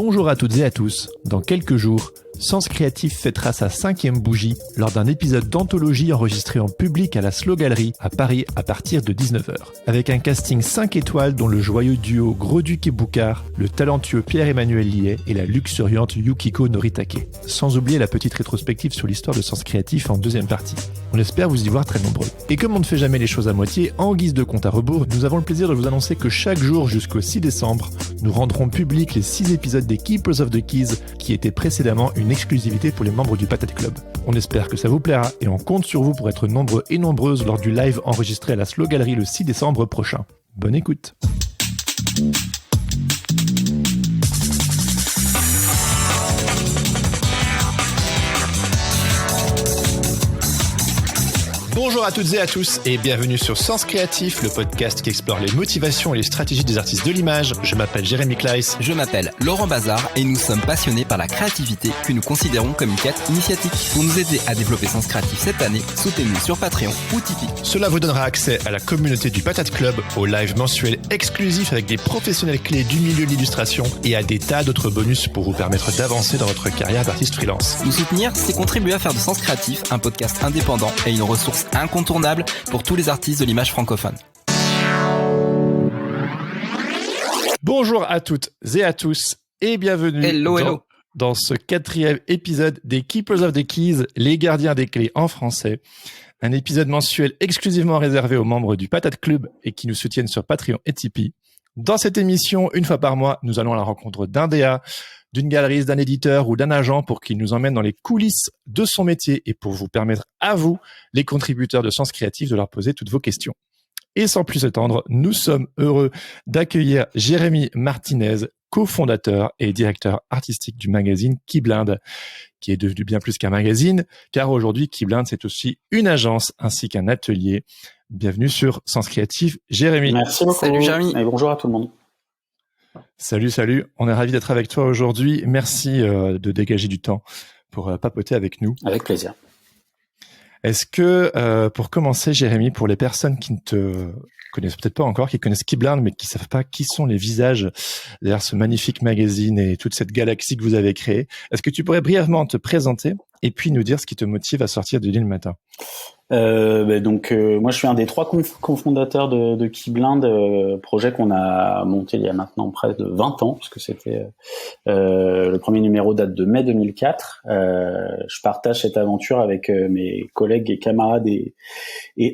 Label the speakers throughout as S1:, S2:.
S1: Bonjour à toutes et à tous. Dans quelques jours, Sens Créatif fêtera sa 5e bougie lors d'un épisode d'anthologie enregistré en public à la Slow Gallery à Paris à partir de 19h. Avec un casting 5 étoiles dont le joyeux duo Gros-Duc et Boucard, le talentueux Pierre-Emmanuel Liet et la luxuriante Yukiko Noritake. Sans oublier la petite rétrospective sur l'histoire de Sens Créatif en deuxième partie. On espère vous y voir très nombreux. Et comme on ne fait jamais les choses à moitié, en guise de compte à rebours, nous avons le plaisir de vous annoncer que chaque jour jusqu'au 6 décembre, nous rendrons public les 6 épisodes des Keepers of the Keys qui étaient précédemment une exclusivité pour les membres du Patate Club. On espère que ça vous plaira et on compte sur vous pour être nombreux et nombreuses lors du live enregistré à la Slow Gallery le 6 décembre prochain. Bonne écoute. Bonjour à toutes et à tous et bienvenue sur Sens Créatif, le podcast qui explore les motivations et les stratégies des artistes de l'image. Je m'appelle Jérémy Kleiss.
S2: Je m'appelle Laurent Bazar et nous sommes passionnés par la créativité que nous considérons comme une quête initiatique. Pour nous aider à développer Sens Créatif cette année, soutenez-nous sur Patreon ou Tipeee.
S1: Cela vous donnera accès à la communauté du Patate Club, aux lives mensuels exclusifs avec des professionnels clés du milieu de l'illustration et à des tas d'autres bonus pour vous permettre d'avancer dans votre carrière d'artiste freelance.
S2: Nous soutenir, c'est contribuer à faire de Sens Créatif un podcast indépendant et une ressource incontournable pour tous les artistes de l'image francophone.
S1: Bonjour à toutes et à tous et bienvenue dans ce 4e épisode des Keepers of the Keys, les gardiens des clés en français. Un épisode mensuel exclusivement réservé aux membres du Patate Club et qui nous soutiennent sur Patreon et Tipeee. Dans cette émission, une fois par mois, nous allons à la rencontre d'un DA, d'une galeriste, d'un éditeur ou d'un agent pour qu'il nous emmène dans les coulisses de son métier et pour vous permettre à vous, les contributeurs de Sens Créatif, de leur poser toutes vos questions. Et sans plus attendre, nous sommes heureux d'accueillir Jérémy Martinez, cofondateur et directeur artistique du magazine Keyblind, qui est devenu bien plus qu'un magazine, car aujourd'hui, Keyblind, c'est aussi une agence ainsi qu'un atelier. Bienvenue sur Sens Créatif, Jérémy.
S3: Merci beaucoup.
S2: Salut Jérémy.
S3: Et bonjour à tout le monde.
S1: Salut. On est ravis d'être avec toi aujourd'hui. Merci de dégager du temps pour papoter avec nous.
S3: Avec plaisir.
S1: Est-ce que, pour commencer, Jérémy, pour les personnes qui ne te connaissent peut-être pas encore, qui connaissent Keyblind, mais qui ne savent pas qui sont les visages derrière ce magnifique magazine et toute cette galaxie que vous avez créée, est-ce que tu pourrais brièvement te présenter et puis nous dire ce qui te motive à sortir du lit le matin?
S3: Moi je suis un des 3 cofondateurs de Keyblind, projet qu'on a monté il y a maintenant près de 20 ans, puisque c'était le premier numéro date de mai 2004. Je partage cette aventure avec mes collègues et camarades et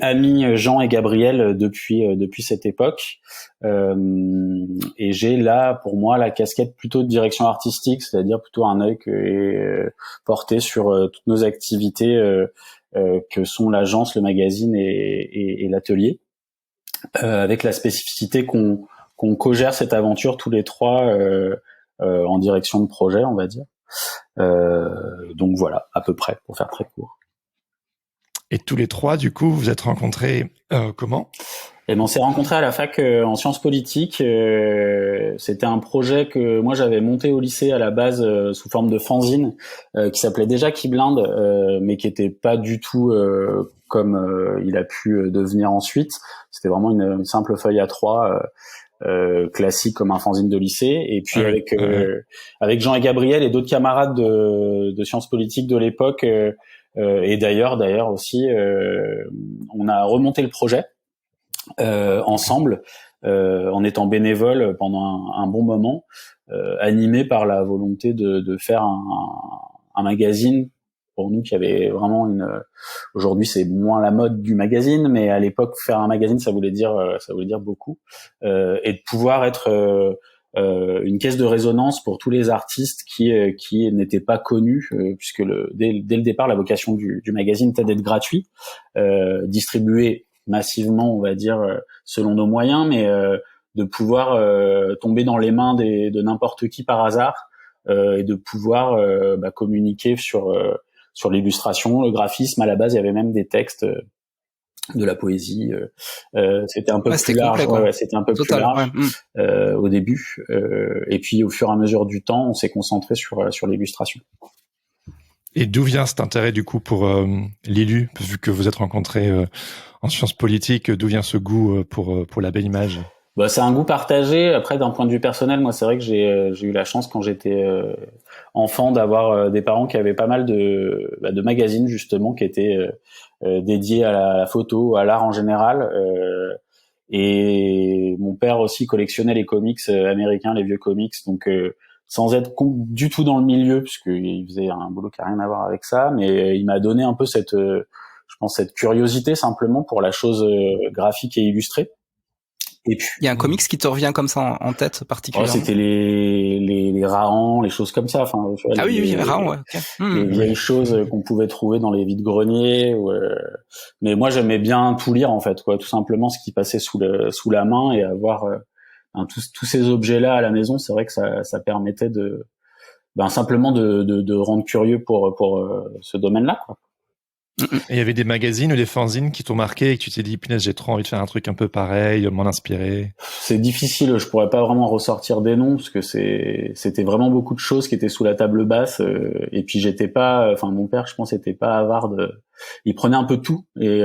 S3: amis Jean et Gabriel depuis cette époque. Et j'ai là pour moi la casquette plutôt de direction artistique, c'est-à-dire plutôt un œil qui est porté sur toutes nos activités que sont l'agence, le magazine et l'atelier, avec la spécificité qu'on co-gère cette aventure tous les 3 en direction de projet, on va dire. Donc voilà, à peu près, pour faire très court.
S1: Et tous les 3, du coup, vous êtes rencontrés comment ?
S3: Et on s'est rencontrés à la fac en sciences politiques. C'était un projet que moi j'avais monté au lycée à la base sous forme de fanzine qui s'appelait déjà Keyblind, mais qui était pas du tout comme il a pu devenir ensuite. C'était vraiment une simple feuille A3 classique comme un fanzine de lycée. Et puis avec Jean et Gabriel et d'autres camarades de sciences politiques de l'époque et d'ailleurs aussi, on a remonté le projet. Ensemble, en étant bénévole pendant un bon moment, animé par la volonté de faire un magazine pour nous qui avait vraiment aujourd'hui c'est moins la mode du magazine, mais à l'époque faire un magazine ça voulait dire beaucoup, et de pouvoir être une caisse de résonance pour tous les artistes qui n'étaient pas connus, puisque dès le départ la vocation du magazine était d'être gratuit, distribué massivement, on va dire, selon nos moyens, mais de pouvoir tomber dans les mains de n'importe qui par hasard, et de pouvoir communiquer sur l'illustration, le graphisme. À la base, il y avait même des textes, de la poésie. C'était un peu plus large. C'était un peu plus large au début. Et puis, au fur et à mesure du temps, on s'est concentré sur l'illustration.
S1: Et d'où vient cet intérêt du coup pour l'ILU, vu que vous êtes rencontrés en sciences politiques, d'où vient ce goût pour la belle image?
S3: Bah, c'est un goût partagé. Après, d'un point de vue personnel, moi, c'est vrai que j'ai eu la chance quand j'étais enfant d'avoir des parents qui avaient pas mal de magazines justement qui étaient dédiés à la photo, à l'art en général. Et mon père aussi collectionnait les comics américains, les vieux comics, donc sans être du tout dans le milieu, puisqu'il faisait un boulot qui a rien à voir avec ça, mais il m'a donné un peu cette, je pense, cette curiosité simplement pour la chose graphique et illustrée. Et puis,
S2: il y a un comics qui te revient comme ça en tête particulièrement.
S3: C'était les Rahan, les choses comme ça. Enfin, tu vois,
S2: oui, Rahan, ouais. Okay.
S3: Les vieilles choses qu'on pouvait trouver dans les vides-greniers. Mais moi, j'aimais bien tout lire en fait, quoi. Tout simplement ce qui passait sous la main et avoir tous ces objets-là à la maison. C'est vrai que ça permettait simplement de rendre curieux pour ce domaine-là, quoi.
S1: Et il y avait des magazines ou des fanzines qui t'ont marqué et que tu t'es dit, punaise, j'ai trop envie de faire un truc un peu pareil, m'en inspirer.
S3: C'est difficile, je pourrais pas vraiment ressortir des noms parce que c'était vraiment beaucoup de choses qui étaient sous la table basse et puis mon père, je pense, était pas avare il prenait un peu tout et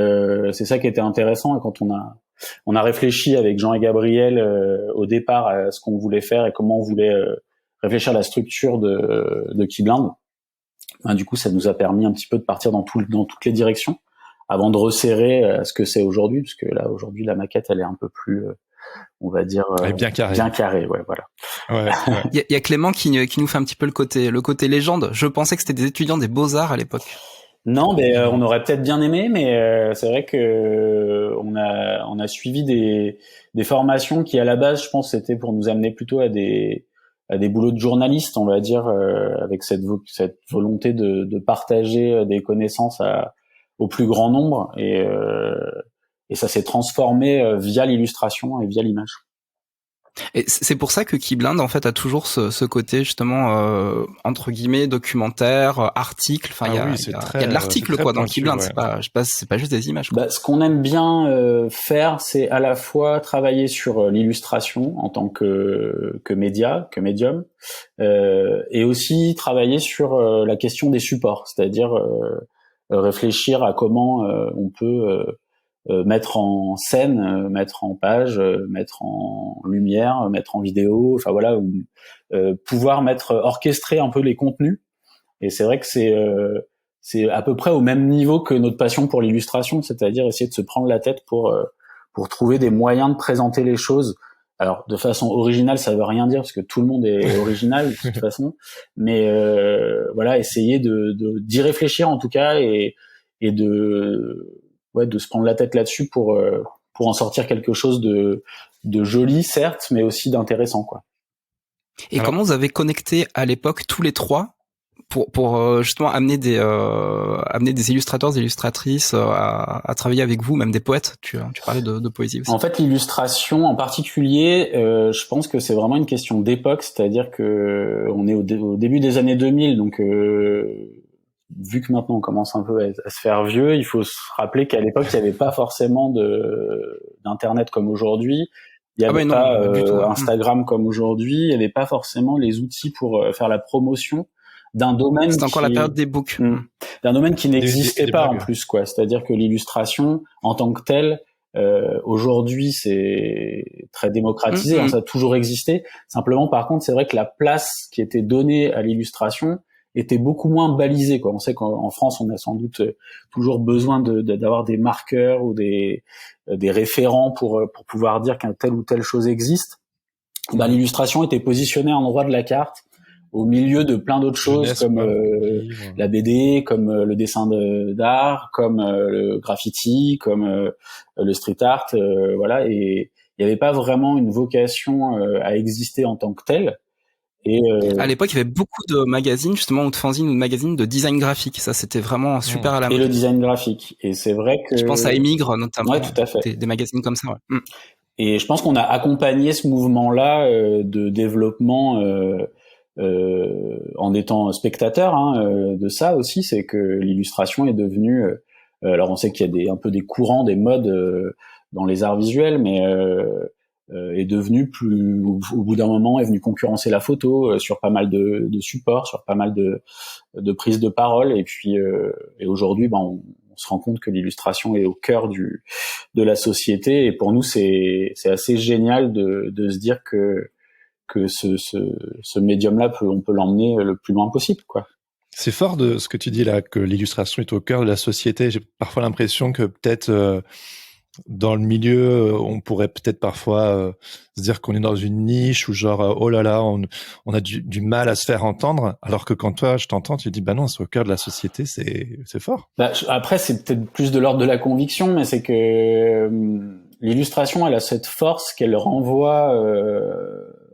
S3: c'est ça qui était intéressant. Et quand on a réfléchi avec Jean et Gabriel au départ à ce qu'on voulait faire et comment on voulait réfléchir à la structure de Keyblind. Du coup, ça nous a permis un petit peu de partir dans toutes les directions avant de resserrer ce que c'est aujourd'hui, parce que là, aujourd'hui, la maquette, elle est un peu plus, on va dire,
S1: bien carrée.
S3: Bien carrée, ouais, voilà.
S2: Ouais. Il y a Clément qui nous fait un petit peu le côté légende. Je pensais que c'était des étudiants des Beaux-Arts à l'époque.
S3: Non, mais on aurait peut-être bien aimé, mais c'est vrai que on a suivi des formations qui, à la base, je pense, c'était pour nous amener plutôt à des boulots de journalistes, on va dire, avec cette volonté de partager des connaissances au plus grand nombre, et ça s'est transformé via l'illustration et via l'image.
S2: Et c'est pour ça que Keyblind en fait a toujours ce côté justement entre guillemets documentaire, article. Enfin, il y a de l'article quoi dans Keyblind. Ouais. C'est pas juste des images. Quoi.
S3: Ce qu'on aime bien faire, c'est à la fois travailler sur l'illustration en tant que médium, et aussi travailler sur la question des supports, c'est-à-dire réfléchir à comment on peut mettre en scène, mettre en page, mettre en lumière, mettre en vidéo, enfin voilà, pouvoir orchestrer un peu les contenus. Et c'est vrai que c'est à peu près au même niveau que notre passion pour l'illustration, c'est-à-dire essayer de se prendre la tête pour trouver des moyens de présenter les choses. Alors de façon originale, ça veut rien dire parce que tout le monde est original de toute façon, mais voilà, essayer d'y réfléchir en tout cas et de se prendre la tête là-dessus pour en sortir quelque chose de joli certes, mais aussi d'intéressant quoi.
S2: Et comment vous avez connecté à l'époque tous les trois pour justement amener des illustrateurs, des illustratrices à travailler avec vous, même des poètes. Tu parlais de poésie aussi.
S3: En fait, l'illustration en particulier, je pense que c'est vraiment une question d'époque, c'est-à-dire que on est au début des années 2000, donc vu que maintenant on commence un peu à se faire vieux, il faut se rappeler qu'à l'époque il n'y avait pas forcément d'internet comme aujourd'hui. Il n'y avait pas Instagram comme aujourd'hui. Il n'y avait pas forcément les outils pour faire la promotion d'un domaine.
S2: C'est encore la période des books.
S3: D'un domaine qui n'existait pas en plus, quoi. C'est-à-dire que l'illustration en tant que telle, aujourd'hui, c'est très démocratisé. Ça a toujours existé. Simplement, par contre, c'est vrai que la place qui était donnée à l'illustration était beaucoup moins balisée, quoi. On sait qu'en France, on a sans doute toujours besoin d'avoir des marqueurs ou des référents pour pouvoir dire qu'un telle ou telle chose existe. L'illustration était positionnée à un endroit de la carte, au milieu de plein d'autres choses comme la BD, comme le dessin d'art, comme le graffiti, comme le street art, voilà. Et il n'y avait pas vraiment une vocation à exister en tant que telle. Et
S2: à l'époque, il y avait beaucoup de magazines, justement, ou de fanzines ou de magazines de design graphique. Ça, c'était vraiment super à la mode.
S3: Et le design graphique. Et c'est vrai que...
S2: Je pense à Émigre, notamment.
S3: Ouais, tout à fait.
S2: Des magazines comme ça, ouais.
S3: Et je pense qu'on a accompagné ce mouvement-là de développement en étant spectateur de ça aussi. C'est que l'illustration est devenue... alors, on sait qu'il y a un peu des courants, des modes dans les arts visuels, mais... est devenu plus, au bout d'un moment, est venu concurrencer la photo sur pas mal de supports, sur pas mal de prises de parole, et puis et aujourd'hui, on se rend compte que l'illustration est au cœur de la société. Et pour nous, c'est assez génial de se dire que ce médium-là on peut l'emmener le plus loin possible, quoi.
S1: C'est fort de ce que tu dis là, que l'illustration est au cœur de la société. J'ai parfois l'impression que peut-être dans le milieu, on pourrait peut-être parfois se dire qu'on est dans une niche ou genre oh là là, on a du mal à se faire entendre. Alors que quand toi, je t'entends, tu dis bah non, c'est au cœur de la société, c'est fort.
S3: Bah, après, c'est peut-être plus de l'ordre de la conviction, mais c'est que l'illustration, elle a cette force qu'elle renvoie,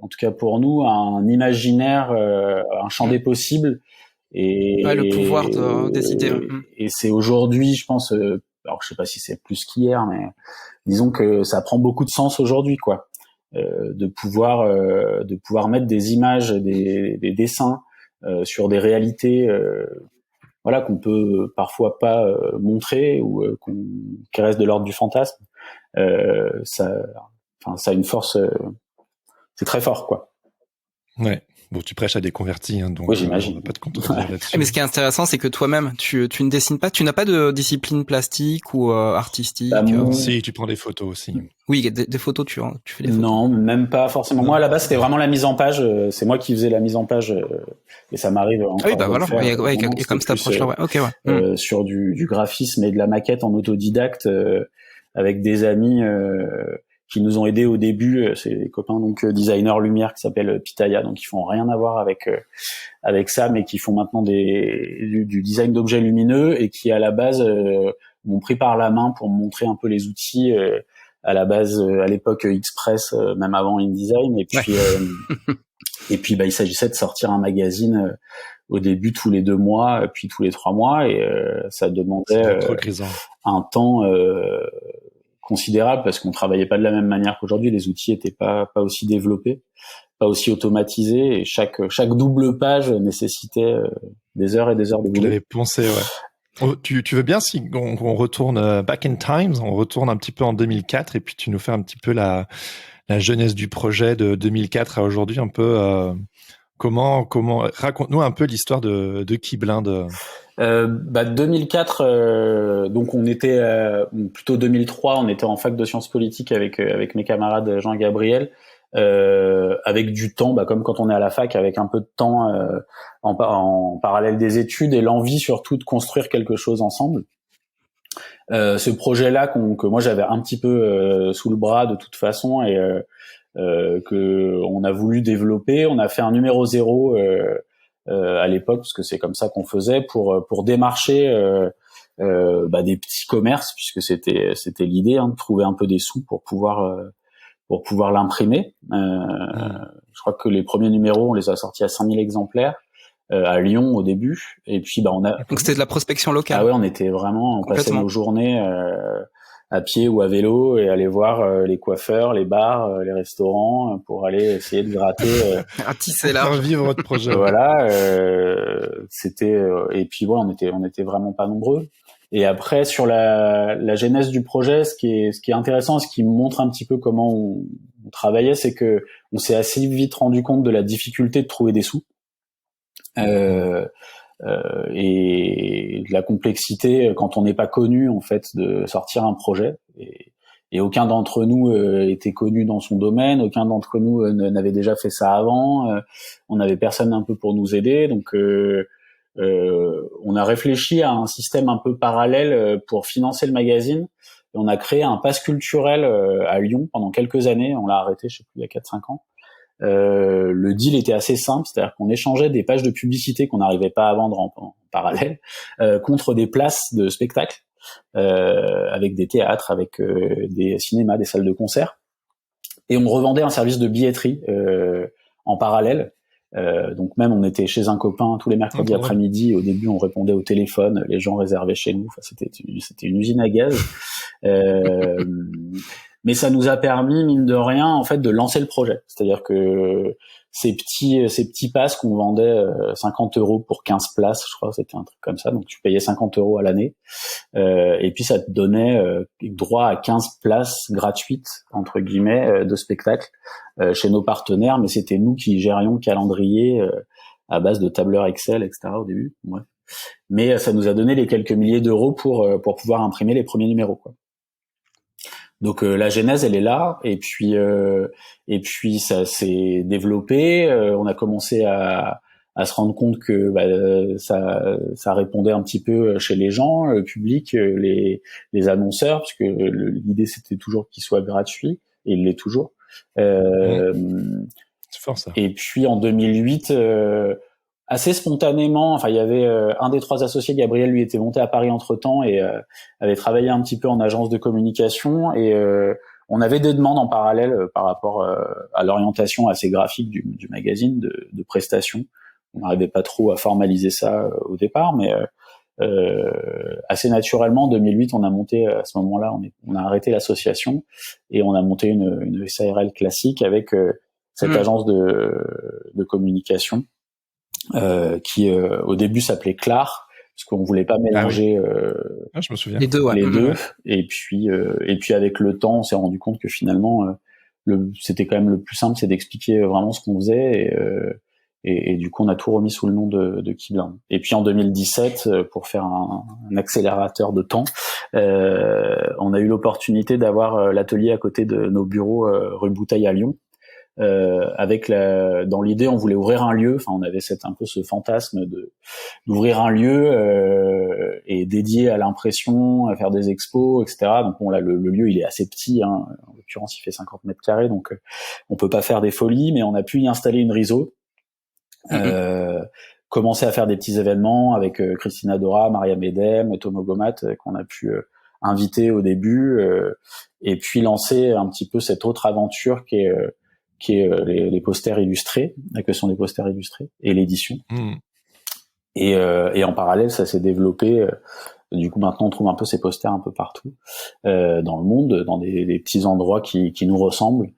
S3: en tout cas pour nous, à un imaginaire, un champ des possibles. Et
S2: le pouvoir des idées.
S3: Et c'est aujourd'hui, je pense, alors je sais pas si c'est plus qu'hier, mais disons que ça prend beaucoup de sens aujourd'hui, quoi, de pouvoir mettre des images, des dessins sur des réalités, voilà, qu'on peut parfois pas montrer ou qui reste de l'ordre du fantasme. Ça a une force, c'est très fort, quoi.
S1: Ouais. Bon, tu prêches à des convertis, hein, donc
S3: oui, j'imagine.
S1: On va pas te contredire là-dessus.
S2: Mais ce qui est intéressant, c'est que toi-même, tu ne dessines pas, tu n'as pas de discipline plastique ou artistique.
S1: Si, tu prends des photos aussi.
S2: Oui, des photos, tu fais des photos.
S3: Non, même pas forcément. Moi, à la base, c'était vraiment la mise en page. C'est moi qui faisais la mise en page, et ça m'arrive encore.
S2: Ah oui, bah voilà. Il y a comme cette approche-là, ouais. Ok, ouais.
S3: Sur du graphisme et de la maquette en autodidacte, avec des amis qui nous ont aidés au début. C'est des copains donc designers lumière qui s'appellent Pitaya, donc ils font rien à voir avec ça, mais qui font maintenant du design d'objets lumineux et qui à la base m'ont pris par la main pour me montrer un peu les outils. À la base, à l'époque Express, même avant InDesign, et puis et puis bah il s'agissait de sortir un magazine au début tous les 2 mois, puis tous les 3 mois, et ça demandait un temps considérable parce qu'on travaillait pas de la même manière qu'aujourd'hui. Les outils étaient pas aussi développés, pas aussi automatisés, et chaque double page nécessitait des heures et des heures de boulot.
S1: Tu l'avais poncé, ouais. Tu veux bien si on retourne back in times, on retourne un petit peu en 2004 et puis tu nous fais un petit peu la jeunesse du projet de 2004 à aujourd'hui, un peu comment raconte-nous un peu l'histoire de Keyblind.
S3: 2004, donc on était plutôt 2003, on était en fac de sciences politiques avec mes camarades Jean et Gabriel, avec du temps, comme quand on est à la fac, avec un peu de temps en parallèle des études et l'envie surtout de construire quelque chose ensemble. Ce projet-là que moi j'avais un petit peu sous le bras de toute façon et que on a voulu développer, on a fait un numéro 0 à l'époque, parce que c'est comme ça qu'on faisait pour démarcher des petits commerces, puisque c'était l'idée, de trouver un peu des sous pour pouvoir l'imprimer. Je crois que les premiers numéros, on les a sortis à 5000 exemplaires à Lyon au début, et puis on a.
S2: Donc c'était de la prospection locale.
S3: Ah ouais, on passait nos journées à pied ou à vélo et aller voir les coiffeurs, les bars, les restaurants pour aller essayer de gratter.
S2: Tisser large.
S1: Vivre votre projet.
S3: Voilà, c'était et puis on était vraiment pas nombreux. Et après sur la genèse du projet, ce qui est intéressant, ce qui montre un petit peu comment on travaillait, c'est que on s'est assez vite rendu compte de la difficulté de trouver des sous. Et de la complexité quand on n'est pas connu en fait de sortir un projet, et aucun d'entre nous était connu dans son domaine, aucun d'entre nous n'avait déjà fait ça avant, on n'avait personne un peu pour nous aider, donc on a réfléchi à un système un peu parallèle pour financer le magazine, et on a créé un pass culturel à Lyon pendant quelques années. On l'a arrêté, je sais plus, il y a 4-5 ans. Le deal était assez simple, c'est-à-dire qu'on échangeait des pages de publicité qu'on n'arrivait pas à vendre en parallèle contre des places de spectacle, avec des théâtres, avec des cinémas, des salles de concert, et on revendait un service de billetterie en parallèle. Donc même on était chez un copain tous les mercredis après-midi. Au début on répondait au téléphone, les gens réservaient chez nous. Enfin c'était une usine à gaz. Mais ça nous a permis, mine de rien, en fait, de lancer le projet. C'est-à-dire que ces petits passes qu'on vendait 50 € pour 15 places, je crois, c'était un truc comme ça. Donc tu payais 50 € à l'année, et puis ça te donnait droit à 15 places gratuites entre guillemets de spectacle chez nos partenaires. Mais c'était nous qui gérions le calendrier à base de tableurs Excel, etc. au début. Ouais. mais ça nous a donné les quelques milliers d'euros pour pouvoir imprimer les premiers numéros, quoi. Donc la genèse, elle est là, et puis ça s'est développé. On a commencé à se rendre compte que ça répondait un petit peu chez les gens, le public, les annonceurs, parce que l'idée c'était toujours qu'il soit gratuit, et il l'est toujours.
S1: C'est fort, ça.
S3: Et puis en 2008, assez spontanément, enfin il y avait un des 3 associés, Gabriel, lui était monté à Paris entre-temps et avait travaillé un petit peu en agence de communication, et on avait des demandes en parallèle par rapport à l'orientation assez graphique du magazine, de prestations. On n'arrivait pas trop à formaliser ça au départ, mais assez naturellement, en 2008, on a monté, à ce moment-là, on a arrêté l'association et on a monté une SARL classique avec cette agence de communication qui au début s'appelait Clar, parce qu'on voulait pas mélanger
S1: je me souviens.
S3: les deux. Et puis avec le temps, on s'est rendu compte que finalement c'était quand même le plus simple, c'est d'expliquer vraiment ce qu'on faisait, et du coup on a tout remis sous le nom de Keyblind. Et puis en 2017, pour faire un accélérateur de temps, on a eu l'opportunité d'avoir l'atelier à côté de nos bureaux rue Bouteille à Lyon. Dans l'idée, on voulait ouvrir un lieu. Enfin, on avait un peu ce fantasme d'ouvrir un lieu et dédié à l'impression, à faire des expos, etc. Donc bon, là, le lieu, il est assez petit, hein. En l'occurrence, il fait 50 mètres carrés, donc on peut pas faire des folies, mais on a pu y installer une réseau. Commencer à faire des petits événements avec Christina Dora, Maria Medem, Tomo Gomat, qu'on a pu inviter au début, et puis lancer un petit peu cette autre aventure qui est les posters illustrés, la question des posters illustrés et l'édition. Et en parallèle, ça s'est développé. Du coup, maintenant, on trouve un peu ces posters un peu partout dans le monde, dans des petits endroits qui nous ressemblent.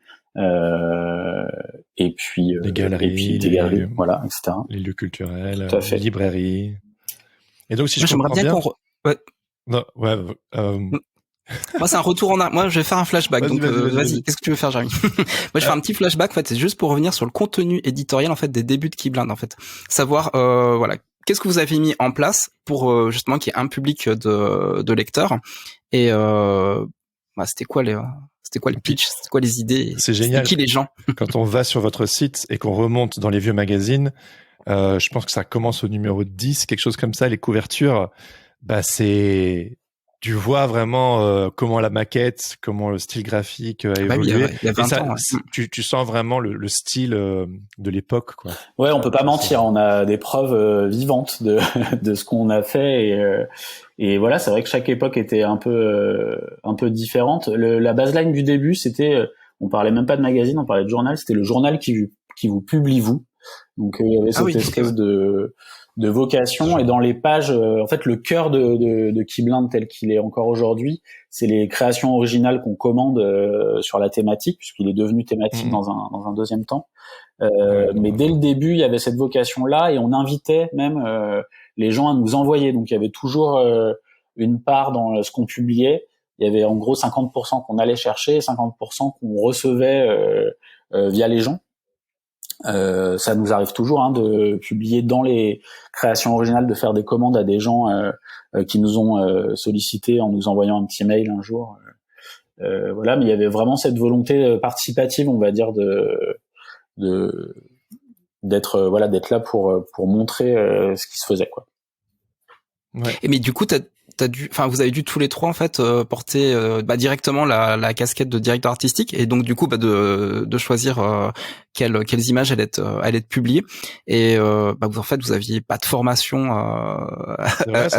S3: Et puis
S1: les galeries,
S3: des galeries, voilà, etc.
S1: Les lieux culturels, les librairies. Et donc, si je
S2: comprends bien,
S1: moi,
S2: c'est un retour en arrière. Moi, je vais faire un flashback. Vas-y. Qu'est-ce que tu veux faire, Jérémy? Moi, je vais faire un petit flashback. En fait, c'est juste pour revenir sur le contenu éditorial, en fait, des débuts de Keyblind, en fait. Savoir, voilà, qu'est-ce que vous avez mis en place pour justement qu'il y ait un public de lecteurs. Et c'était quoi les pitchs, c'était quoi les idées?
S1: C'est génial.
S2: C'était qui les gens? Quand
S1: on va sur votre site et qu'on remonte dans les vieux magazines, je pense que ça commence au numéro 10, quelque chose comme ça. Les couvertures, tu vois vraiment comment la maquette, comment le style graphique a évolué.
S2: Il y a 20 ans,
S1: tu sens vraiment le style de l'époque, quoi.
S3: Ouais, on peut pas mentir. On a des preuves vivantes de ce qu'on a fait, et voilà, c'est vrai que chaque époque était un peu différente. La baseline du début, c'était, on parlait même pas de magazine, on parlait de journal. C'était le journal qui vous publie vous. Donc il y avait cette espèce de vocation, et dans les pages, en fait, le cœur de Keyblind tel qu'il est encore aujourd'hui, c'est les créations originales qu'on commande sur la thématique, puisqu'il est devenu thématique dans un deuxième temps. Mais dès le début, il y avait cette vocation-là, et on invitait même les gens à nous envoyer. Donc il y avait toujours une part dans ce qu'on publiait. Il y avait en gros 50% qu'on allait chercher, et 50% qu'on recevait via les gens. Ça nous arrive toujours de publier dans les créations originales, de faire des commandes à des gens qui nous ont sollicité en nous envoyant un petit mail un jour. Voilà, mais il y avait vraiment cette volonté participative, on va dire, d'être là pour montrer ce qui se faisait, quoi.
S2: Ouais. Et mais du coup, vous avez dû tous les trois en fait porter directement la casquette de directeur artistique, et donc du coup de choisir quelles images allaient être publiées, et vous en fait vous aviez pas de formation à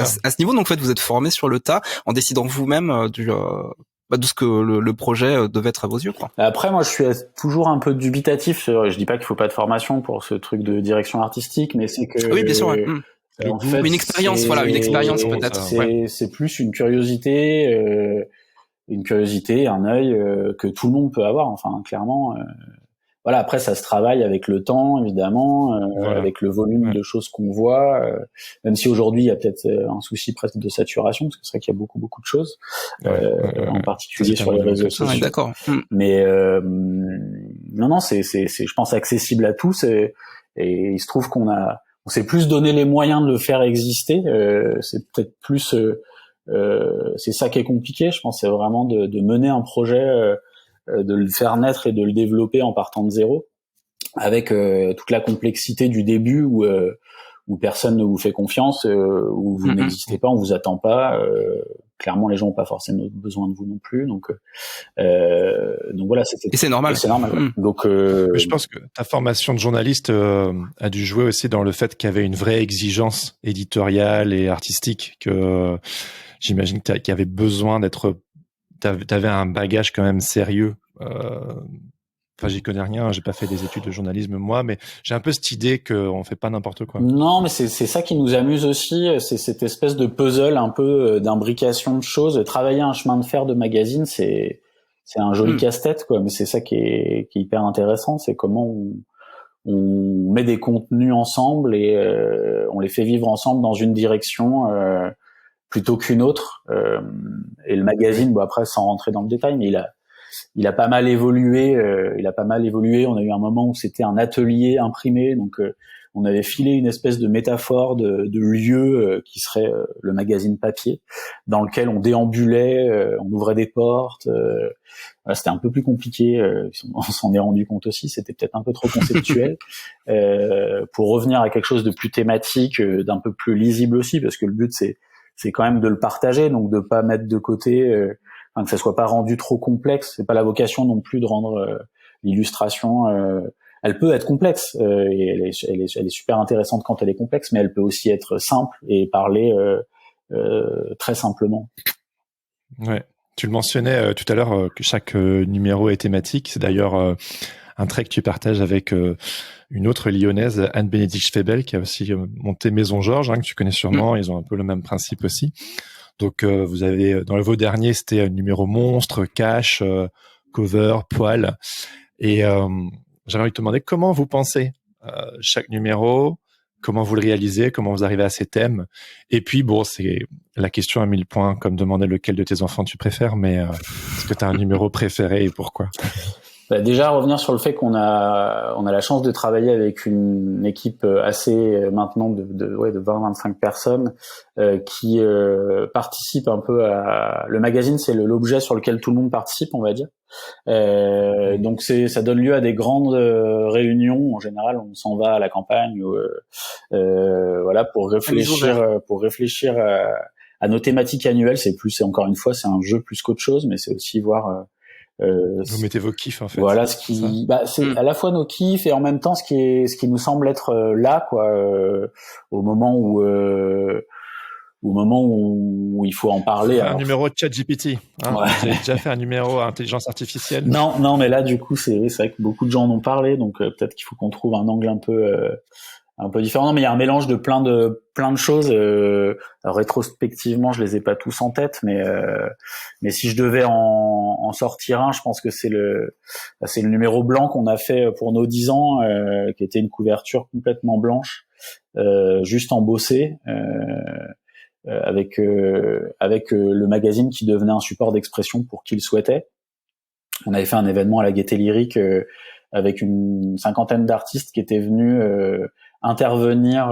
S2: ce niveau, donc en fait vous êtes formé sur le tas en décidant vous-même de ce que le projet devait être à vos yeux, quoi.
S3: Après, moi je suis toujours un peu dubitatif. Je dis pas qu'il faut pas de formation pour ce truc de direction artistique, mais c'est que
S2: oui, bien sûr.
S3: En fait,
S2: une expérience peut-être.
S3: C'est plus une curiosité, un œil que tout le monde peut avoir. Enfin, clairement. Voilà. Après, ça se travaille avec le temps, évidemment, avec le volume de choses qu'on voit. Même si aujourd'hui, il y a peut-être un souci presque de saturation, parce que c'est vrai qu'il y a beaucoup de choses, en particulier sur les réseaux sociaux.
S2: D'accord.
S3: Mais non, c'est, je pense, accessible à tous. Et il se trouve qu'on a on s'est plus donné les moyens de le faire exister. C'est peut-être plus, c'est ça qui est compliqué. Je pense, c'est vraiment de mener un projet, de le faire naître et de le développer en partant de zéro, avec toute la complexité du début où personne ne vous fait confiance, où vous n'existez pas, on vous attend pas. Clairement, les gens n'ont pas forcément besoin de vous non plus, donc voilà.
S2: Et c'est normal.
S3: C'est normal. Donc,
S1: je pense que ta formation de journaliste a dû jouer aussi dans le fait qu'il y avait une vraie exigence éditoriale et artistique, que j'imagine qu'il y avait besoin d'être. T'avais un bagage quand même sérieux. Enfin, j'y connais rien, j'ai pas fait des études de journalisme moi, mais j'ai un peu cette idée qu'on fait pas n'importe quoi.
S3: Non, mais c'est ça qui nous amuse aussi, c'est cette espèce de puzzle un peu d'imbrication de choses. Travailler un chemin de fer de magazine, c'est un joli casse-tête, quoi, mais c'est ça qui est hyper intéressant, c'est comment on met des contenus ensemble et on les fait vivre ensemble dans une direction plutôt qu'une autre. Et le magazine, bon, après, sans rentrer dans le détail, mais il a pas mal évolué. On a eu un moment où c'était un atelier imprimé, donc on avait filé une espèce de métaphore de lieu qui serait le magazine papier, dans lequel on déambulait, on ouvrait des portes. Voilà, c'était un peu plus compliqué. On s'en est rendu compte aussi. C'était peut-être un peu trop conceptuel. Pour revenir à quelque chose de plus thématique, d'un peu plus lisible aussi, parce que le but c'est quand même de le partager, donc de pas mettre de côté. Que ça soit pas rendu trop complexe. C'est pas la vocation non plus de rendre l'illustration. Elle peut être complexe et elle est super intéressante quand elle est complexe, mais elle peut aussi être simple et parler très simplement.
S1: Ouais, tu le mentionnais tout à l'heure que chaque numéro est thématique. C'est d'ailleurs un trait que tu partages avec une autre lyonnaise, Anne-Bénédicte Febel, qui a aussi monté Maison Georges, que tu connais sûrement. Ils ont un peu le même principe aussi. Donc, vous avez, dans vos derniers, c'était un numéro monstre, cash, cover, poil. Et j'avais envie de te demander comment vous pensez chaque numéro, comment vous le réalisez, comment vous arrivez à ces thèmes. Et puis, bon, c'est la question à 1000 points, comme demander lequel de tes enfants tu préfères, mais est-ce que tu as un numéro préféré et pourquoi?
S3: Bah déjà, revenir sur le fait qu'on a la chance de travailler avec une équipe assez maintenant de 20-25 personnes qui participent un peu à le magazine. C'est l'objet sur lequel tout le monde participe, on va dire. Donc ça donne lieu à des grandes réunions. En général, on s'en va à la campagne voilà pour réfléchir à nos thématiques annuelles. C'est encore une fois, c'est un jeu plus qu'autre chose, mais c'est aussi voir
S1: vous mettez vos kiffs en fait.
S3: Voilà c'est à la fois nos kiffs et en même temps ce qui nous semble être là quoi au moment où il faut en parler.
S1: Un numéro de ChatGPT. Ouais. Vous avez déjà fait un numéro à intelligence artificielle?
S3: Non, mais là du coup c'est vrai que beaucoup de gens en ont parlé, donc peut-être qu'il faut qu'on trouve un angle un peu différent. Non, mais il y a un mélange de plein de choses. Alors, rétrospectivement, je les ai pas tous en tête, mais si je devais en sortir un, je pense que c'est le numéro blanc qu'on a fait pour nos 10 ans, qui était une couverture complètement blanche, juste embossée, avec le magazine qui devenait un support d'expression pour qui le souhaitait. On avait fait un événement à la Gaîté Lyrique avec une 50aine d'artistes qui étaient venus intervenir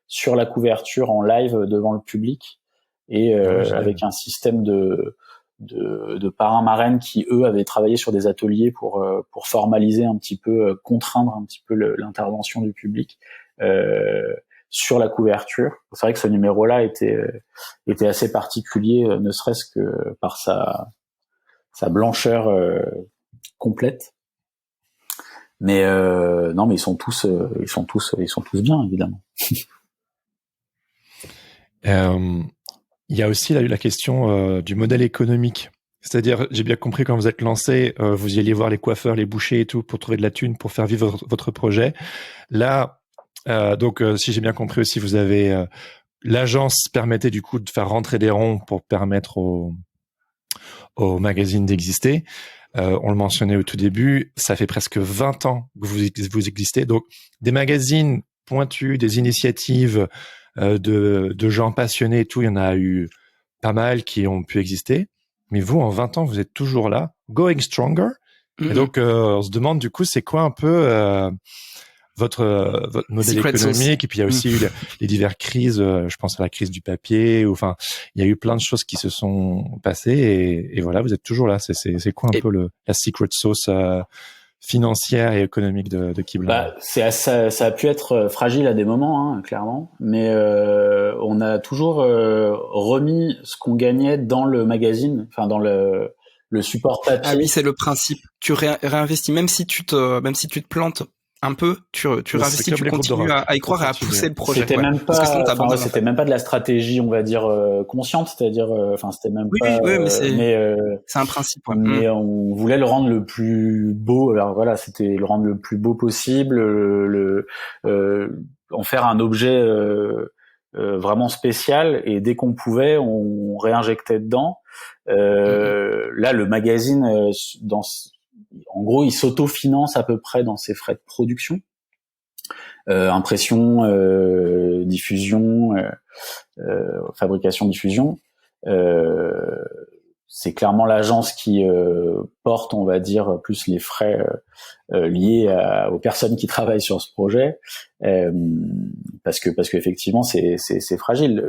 S3: sur la couverture en live devant le public et avec un système de parrains-marraines qui eux avaient travaillé sur des ateliers pour formaliser un petit peu, contraindre un petit peu l'intervention du public sur la couverture. C'est vrai que ce numéro-là était assez particulier, ne serait-ce que par sa blancheur complète. Mais non, mais ils sont tous bien, évidemment.
S1: Il y a aussi la question du modèle économique. C'est-à-dire, j'ai bien compris quand vous êtes lancé, vous y alliez voir les coiffeurs, les bouchers et tout pour trouver de la thune pour faire vivre votre projet. Là, donc, si j'ai bien compris aussi, vous avez l'agence permettait du coup de faire rentrer des ronds pour permettre au magazine d'exister. On le mentionnait au tout début, ça fait presque 20 ans que vous existez. Donc, des magazines pointus, des initiatives de gens passionnés et tout, il y en a eu pas mal qui ont pu exister. Mais vous, en 20 ans, vous êtes toujours là, going stronger. Mm-hmm. Et donc, on se demande du coup, c'est quoi un peu votre modèle économique, et puis il y a aussi eu les diverses crises, je pense à la crise du papier, enfin, il y a eu plein de choses qui se sont passées, et voilà, vous êtes toujours là. C'est quoi un peu la secret sauce financière et économique de Keyblind?
S3: Ça a pu être fragile à des moments, hein, clairement, mais on a toujours remis ce qu'on gagnait dans le magazine, enfin dans le support papier.
S2: Ah oui, c'est le principe. Tu réinvestis, même si tu te plantes un peu, tu réinvestis, tu continues à y croire et à pousser le projet.
S3: C'était même pas, c'était même pas de la stratégie, on va dire consciente, c'est-à-dire, c'était même pas.
S2: Oui, mais c'est un principe. Ouais.
S3: Mais on voulait le rendre le plus beau. Alors voilà, c'était le rendre le plus beau possible, en faire un objet vraiment spécial. Et dès qu'on pouvait, on réinjectait dedans. Là, le magazine, en gros, il s'autofinance à peu près dans ses frais de production, impression, diffusion, fabrication, diffusion. C'est clairement l'agence qui porte, on va dire, plus les frais liés aux personnes qui travaillent sur ce projet, parce que effectivement c'est fragile.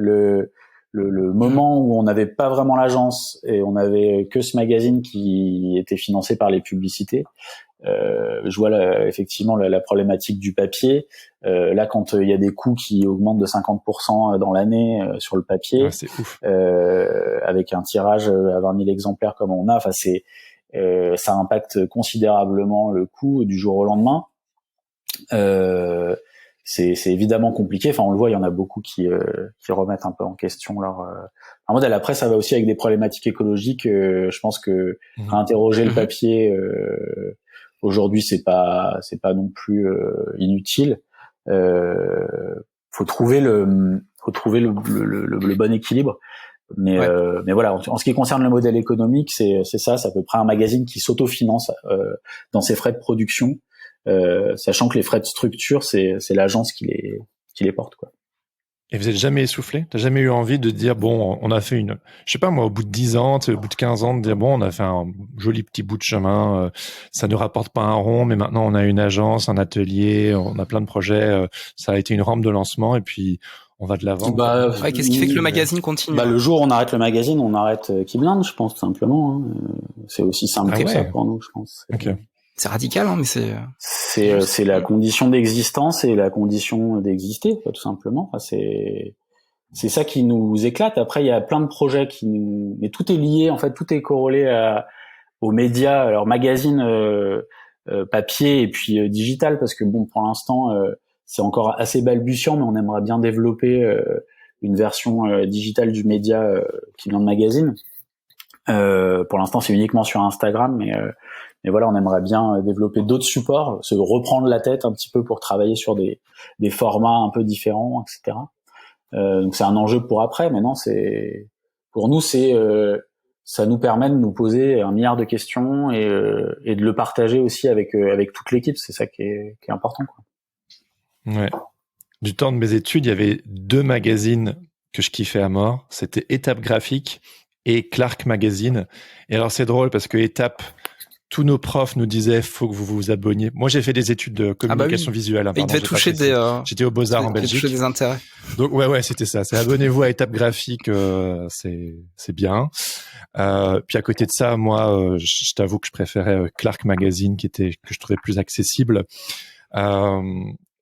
S3: Le moment où on n'avait pas vraiment l'agence et on avait que ce magazine qui était financé par les publicités, je vois effectivement la problématique du papier. Là, quand il y a des coûts qui augmentent de 50% dans l'année sur le papier,
S1: c'est ouf.
S3: Avec un tirage à 20 000 exemplaires comme on a, enfin ça impacte considérablement le coût du jour au lendemain. C'est évidemment compliqué. Enfin, on le voit, il y en a beaucoup qui remettent un peu en question leur modèle. Après, ça va aussi avec des problématiques écologiques. Je pense que réinterroger le papier aujourd'hui, c'est pas non plus inutile. Faut trouver le bon équilibre. Mais voilà, en ce qui concerne le modèle économique, c'est ça. C'est à peu près un magazine qui s'autofinance dans ses frais de production. Sachant que les frais de structure, c'est l'agence qui les porte, quoi.
S1: Et vous êtes jamais essoufflé? T'as jamais eu envie de dire, bon, on a fait je sais pas moi, au bout de 10 ans, au bout de 15 ans, de dire, bon, on a fait un joli petit bout de chemin, ça ne rapporte pas un rond, mais maintenant on a une agence, un atelier, on a plein de projets, ça a été une rampe de lancement, et puis on va de l'avant.
S2: Qu'est-ce qui fait que le magazine continue?
S3: Le jour où on arrête le magazine, on arrête Keyblind, je pense, tout simplement, hein. C'est aussi simple que ça pour nous, je pense.
S1: Okay.
S2: C'est radical, hein, mais
S3: c'est la condition d'existence et la condition d'exister, quoi, tout simplement. Enfin, c'est ça qui nous éclate. Après, il y a plein de projets mais tout est lié, en fait, tout est corrélé aux médias, alors magazine, papier et puis digital, parce que bon, pour l'instant, c'est encore assez balbutiant, mais on aimerait bien développer une version digitale du média Keyblind Magazine. Pour l'instant, c'est uniquement sur Instagram, mais voilà, on aimerait bien développer d'autres supports, se reprendre la tête un petit peu pour travailler sur des formats un peu différents, etc. Donc c'est un enjeu pour après. Maintenant, pour nous, ça nous permet de nous poser 1 milliard de questions et de le partager aussi avec toute l'équipe. C'est ça qui est important, quoi.
S1: Ouais. Du temps de mes études, il y avait 2 magazines que je kiffais à mort. C'était Étape Graphique et Clark Magazine. Et alors c'est drôle parce que Étape, tous nos profs nous disaient faut que vous vous abonniez. Moi j'ai fait des études de communication visuelle.
S2: Hein, il devait toucher
S1: j'étais au Beaux-Arts en Belgique.
S2: Toucher des intérêts.
S1: Donc ouais c'était ça. C'est abonnez-vous à Étape Graphique, c'est bien. Puis à côté de ça, moi je t'avoue que je préférais Clark Magazine que je trouvais plus accessible.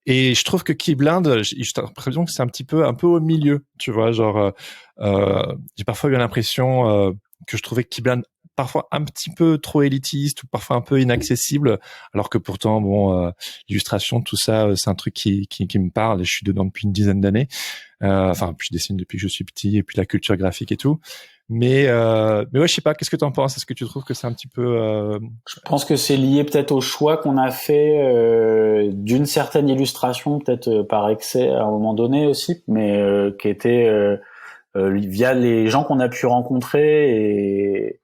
S1: Et je trouve que Keyblind, j'ai l'impression que c'est un peu au milieu, tu vois, genre j'ai parfois eu l'impression que je trouvais Keyblind parfois un petit peu trop élitiste ou parfois un peu inaccessible, alors que pourtant bon l'illustration, tout ça, c'est un truc qui me parle et je suis dedans depuis une dizaine d'années. Puis je dessine depuis que je suis petit, et puis la culture graphique et tout. Mais ouais, je sais pas, qu'est-ce que tu en penses? Est-ce que tu trouves que c'est un petit peu
S3: Je pense que c'est lié peut-être au choix qu'on a fait d'une certaine illustration, peut-être par excès à un moment donné aussi, mais qui était via les gens qu'on a pu rencontrer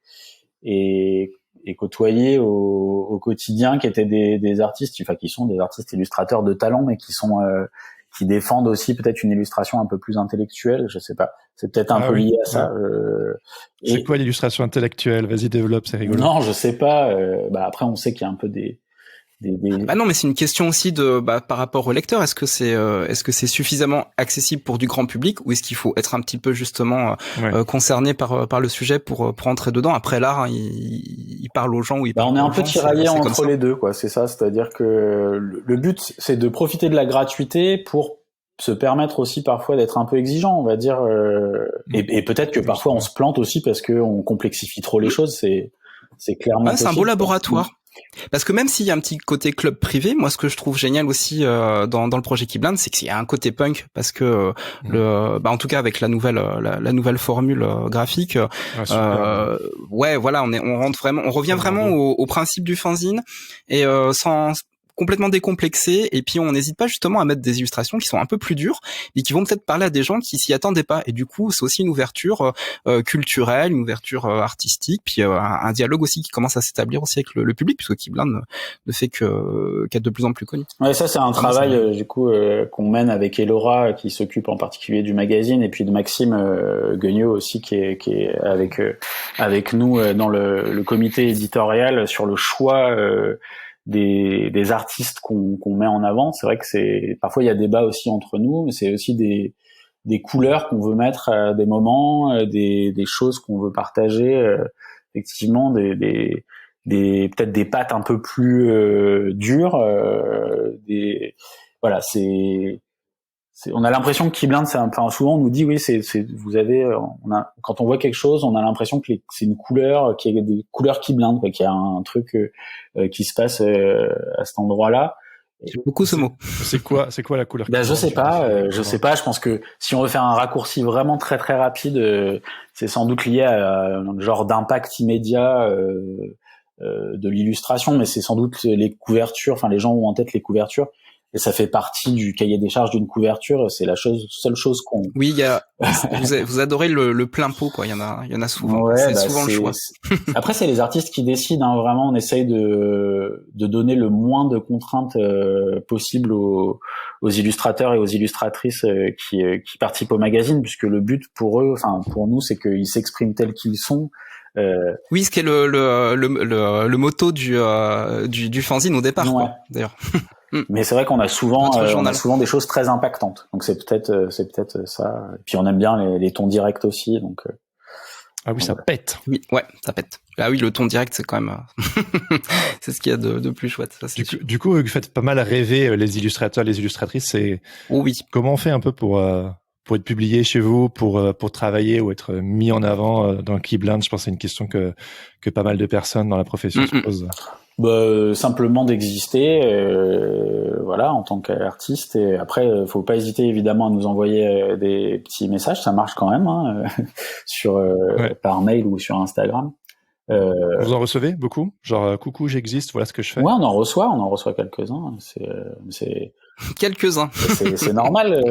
S3: et côtoyer au quotidien, qui étaient des artistes, enfin qui sont des artistes illustrateurs de talent, mais qui défendent aussi peut-être une illustration un peu plus intellectuelle, je sais pas. C'est peut-être un peu lié à ça.
S1: C'est quoi l'illustration intellectuelle? Vas-y, développe, c'est rigolo.
S3: Non, je sais pas. Après, on sait qu'il y a un peu des
S2: Bah non, mais c'est une question aussi de par rapport au lecteur. Est-ce que c'est suffisamment accessible pour du grand public, ou est-ce qu'il faut être un petit peu justement concerné par le sujet pour entrer dedans? Après l'art, hein, il parle aux gens, ou il parle
S3: on est un peu
S2: gens,
S3: tiraillé entre les deux, quoi. C'est ça, c'est-à-dire que le but, c'est de profiter de la gratuité pour se permettre aussi parfois d'être un peu exigeant, on va dire, et peut-être que parfois on se plante aussi parce que on complexifie trop les choses. C'est clairement possible.
S2: C'est un beau laboratoire. Parce que même s'il y a un petit côté club privé, moi ce que je trouve génial aussi dans le projet Key Blind, c'est qu'il y a un côté punk, parce que en tout cas avec la nouvelle formule graphique, voilà, on revient vraiment au principe du fanzine, et sans complètement décomplexé, et puis on n'hésite pas justement à mettre des illustrations qui sont un peu plus dures et qui vont peut-être parler à des gens qui s'y attendaient pas, et du coup c'est aussi une ouverture culturelle, une ouverture artistique, puis un dialogue aussi qui commence à s'établir aussi avec le public, puisque Key Blind ne fait qu'être de plus en plus connu.
S3: Ouais, ça c'est un travail du coup qu'on mène avec Elora, qui s'occupe en particulier du magazine, et puis de Maxime Guignot aussi qui est avec nous dans le comité éditorial sur le choix des artistes qu'on met en avant. C'est vrai que parfois il y a débat aussi entre nous, mais c'est aussi des couleurs qu'on veut mettre à des moments, des choses qu'on veut partager, effectivement peut-être des pattes un peu plus dures, voilà, on a l'impression que Key Blind, souvent on nous dit oui, quand on voit quelque chose, on a l'impression que c'est une couleur, qu'il y a des couleurs Key Blind, quoi, qu'il y a un truc qui se passe à cet endroit-là.
S2: J'aime beaucoup ce mot.
S1: C'est quoi la couleur?
S3: Je sais pas. Je pense que si on veut faire un raccourci vraiment très très rapide, c'est sans doute lié à un genre d'impact immédiat de l'illustration, mais c'est sans doute les couvertures. Enfin, les gens ont en tête les couvertures. Et ça fait partie du cahier des charges d'une couverture. C'est la seule chose qu'on.
S2: Oui, vous adorez le plein pot, quoi. Il y en a souvent.
S3: Ouais,
S2: c'est souvent le choix.
S3: Après, c'est les artistes qui décident. Hein, vraiment, on essaye de donner le moins de contraintes possible aux illustrateurs et aux illustratrices qui participent au magazine, puisque le but pour eux, enfin pour nous, c'est qu'ils s'expriment tels qu'ils sont.
S2: Oui, ce qui est le motto du fanzine au départ, quoi, d'ailleurs.
S3: Mais c'est vrai qu'on a souvent des choses très impactantes. Donc c'est peut-être ça. Et puis on aime bien les tons directs aussi. Donc
S1: ah oui, ça pète.
S2: Oui, ouais, ça pète. Ah oui, le ton direct, c'est quand même c'est ce qu'il y a de plus chouette. Ça,
S1: du coup, vous faites pas mal rêver les illustrateurs, les illustratrices.
S2: Oui.
S1: Comment on fait un peu pour être publié chez vous, pour travailler ou être mis en avant dans Key Blind? Je pense que c'est une question que pas mal de personnes dans la profession se posent.
S3: Simplement d'exister, voilà, en tant qu'artiste. Et après, faut pas hésiter évidemment à nous envoyer des petits messages, ça marche quand même, hein, par mail ou sur Instagram.
S1: Vous en recevez beaucoup? Genre coucou, j'existe, voilà ce que je fais.
S3: Ouais, on en reçoit quelques-uns. C'est
S2: quelques-uns.
S3: C'est normal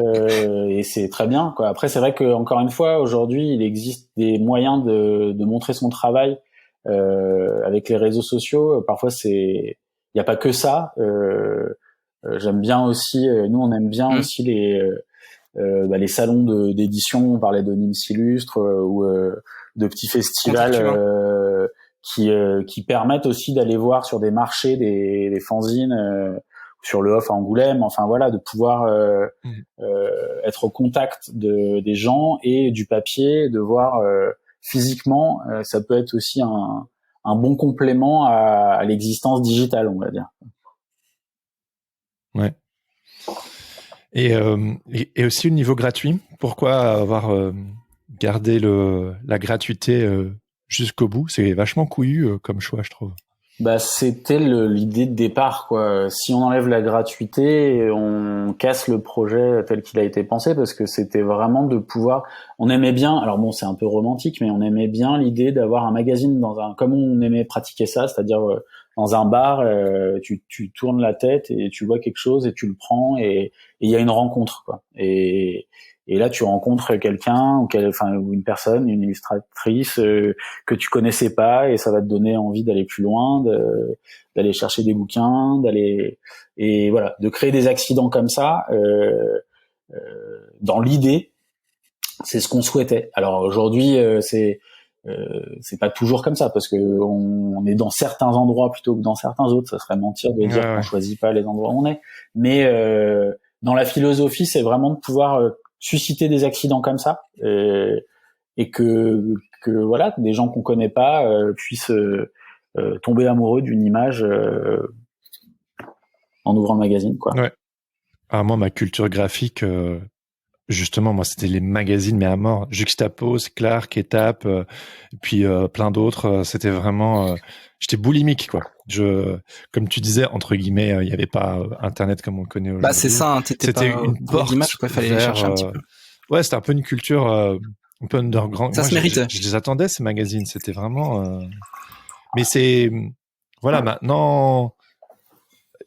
S3: et c'est très bien, quoi. Après, c'est vrai que encore une fois, aujourd'hui, il existe des moyens de montrer son travail. Avec les réseaux sociaux, parfois il y a pas que ça. J'aime bien aussi, nous on aime bien aussi les salons d'édition. On parlait de Nîmes Illustre ou de petits festivals qui permettent aussi d'aller voir sur des marchés des fanzines, sur le off à Angoulême. Enfin voilà, de pouvoir être au contact des gens et du papier, de voir physiquement, ça peut être aussi un bon complément à l'existence digitale, on va dire.
S1: Ouais. Et aussi au niveau gratuit, pourquoi avoir gardé la gratuité jusqu'au bout? C'est vachement couillu comme choix, je trouve.
S3: C'était l'idée de départ, quoi. Si on enlève la gratuité, on casse le projet tel qu'il a été pensé, parce que c'était vraiment de pouvoir. On aimait bien. Alors bon, c'est un peu romantique, mais on aimait bien l'idée d'avoir un magazine comme on aimait pratiquer ça, c'est-à-dire dans un bar, tu tournes la tête et tu vois quelque chose et tu le prends et il y a une rencontre, quoi. Et là, tu rencontres quelqu'un ou une personne, une illustratrice que tu connaissais pas, et ça va te donner envie d'aller plus loin, d'aller chercher des bouquins, et voilà, de créer des accidents comme ça. Dans l'idée, c'est ce qu'on souhaitait. Alors aujourd'hui, c'est pas toujours comme ça parce que on est dans certains endroits plutôt que dans certains autres. Ça serait mentir de dire qu'on choisit pas les endroits où on est. Mais dans la philosophie, c'est vraiment de pouvoir susciter des accidents comme ça et que voilà, des gens qu'on connaît pas puissent tomber amoureux d'une image en ouvrant le magazine, quoi.
S1: Ouais. Alors moi, ma culture graphique, justement, moi, c'était les magazines, mais à mort. Juxtapose, Clark, Étape, et puis plein d'autres. C'était vraiment, j'étais boulimique, quoi. Comme tu disais, entre guillemets, il n'y avait pas Internet comme on le connaît aujourd'hui.
S2: Bah c'est ça.
S1: C'était une porte
S2: d'image, quoi. Fallait les chercher un petit peu.
S1: Ouais, c'était un peu une culture un peu underground.
S2: Ça se méritait.
S1: Je les attendais ces magazines. C'était vraiment. Mais c'est voilà maintenant.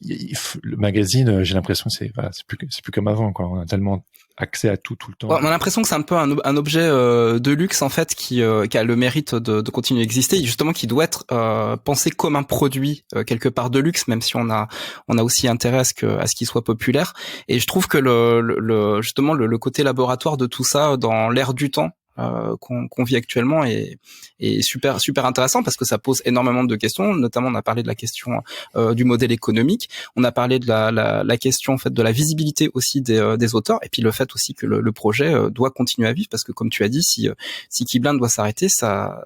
S1: Le magazine, j'ai l'impression c'est plus comme avant, quoi. On a tellement accès à tout le temps.
S2: Ouais, on a l'impression que c'est un peu un objet de luxe en fait qui a le mérite de continuer à exister, et justement qui doit être pensé comme un produit quelque part de luxe, même si on a aussi intérêt à ce qu'il soit populaire. Et je trouve que justement le côté laboratoire de tout ça dans l'ère du temps qu'on vit actuellement est super intéressant, parce que ça pose énormément de questions. Notamment, on a parlé de la question du modèle économique, on a parlé de la question en fait de la visibilité aussi des auteurs, et puis le fait aussi que le projet doit continuer à vivre, parce que comme tu as dit, si Keyblind doit s'arrêter, ça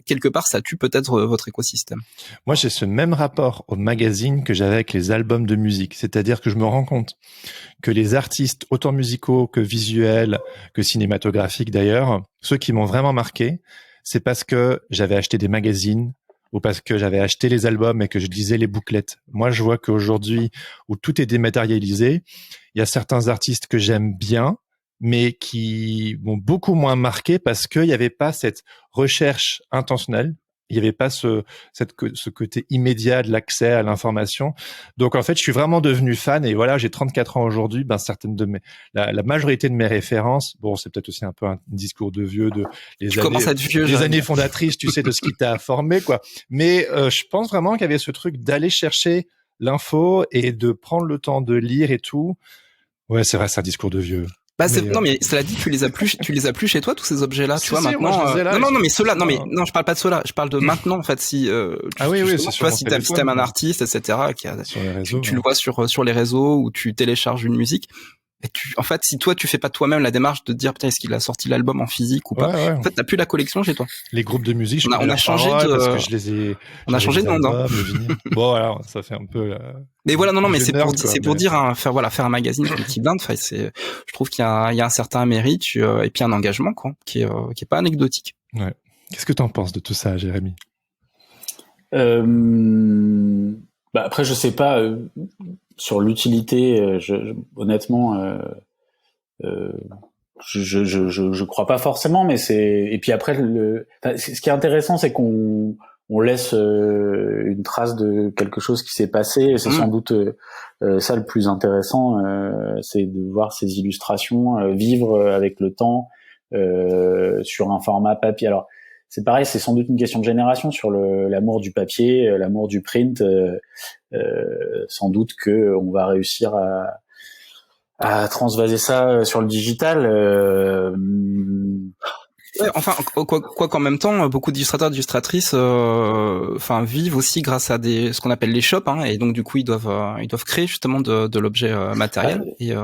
S2: quelque part ça tue peut-être votre écosystème.
S1: Moi, j'ai ce même rapport au magazine que j'avais avec les albums de musique, c'est-à-dire que je me rends compte que les artistes, autant musicaux que visuels, que cinématographiques d'ailleurs, ceux qui m'ont vraiment marqué, c'est parce que j'avais acheté des magazines ou parce que j'avais acheté les albums et que je lisais les bouclettes. Moi, je vois qu'aujourd'hui, où tout est dématérialisé, il y a certains artistes que j'aime bien, mais qui m'ont beaucoup moins marqué parce qu'il n'y avait pas cette recherche intentionnelle. Il n'y avait pas ce côté immédiat de l'accès à l'information. Donc, en fait, je suis vraiment devenu fan, et voilà, j'ai 34 ans aujourd'hui. Certaines la majorité de mes références, bon, c'est peut-être aussi un peu un discours de vieux les années fondatrices, tu sais, de ce qui t'a formé, quoi. Mais, je pense vraiment qu'il y avait ce truc d'aller chercher l'info et de prendre le temps de lire et tout. Ouais, c'est vrai, c'est un discours de vieux.
S2: Non, mais cela dit, tu les as plus chez toi, tous ces objets-là, tu vois, maintenant. Non, mais ceux-là, non, je parle pas de ceux-là, je parle de maintenant, en fait, si, si t'aimes un artiste, etc., tu le vois sur les réseaux, ou tu télécharges une musique, et en fait, si toi, tu fais pas toi-même la démarche de te dire, putain, est-ce qu'il a sorti l'album en physique ou pas?
S1: Ouais.
S2: En fait, t'as plus la collection chez toi.
S1: Les groupes de musique,
S2: on a changé
S1: parce que
S2: on a changé de nom, non?
S1: Bon, voilà, ça fait un peu,
S2: mais voilà, non, mais c'est pour dire, faire un magazine comme Keyblind, je trouve qu'il y a un certain mérite, et puis un engagement, quoi, qui est pas anecdotique.
S1: Ouais. Qu'est-ce que t'en penses de tout ça, Jérémy?
S3: Après, je sais pas, sur l'utilité, honnêtement, je crois pas forcément, mais et puis après, ce qui est intéressant, c'est qu'on laisse une trace de quelque chose qui s'est passé, et c'est sans doute ça le plus intéressant, c'est de voir ces illustrations vivre avec le temps sur un format papier. Alors c'est pareil, c'est sans doute une question de génération sur l'amour du papier, l'amour du print. Sans doute que on va réussir à transvaser ça sur le digital.
S2: Ouais, enfin, quoi qu'en même temps, beaucoup d'illustrateurs, d'illustratrices, vivent aussi grâce à ce qu'on appelle les shops, hein, et donc du coup ils doivent créer justement de l'objet matériel, et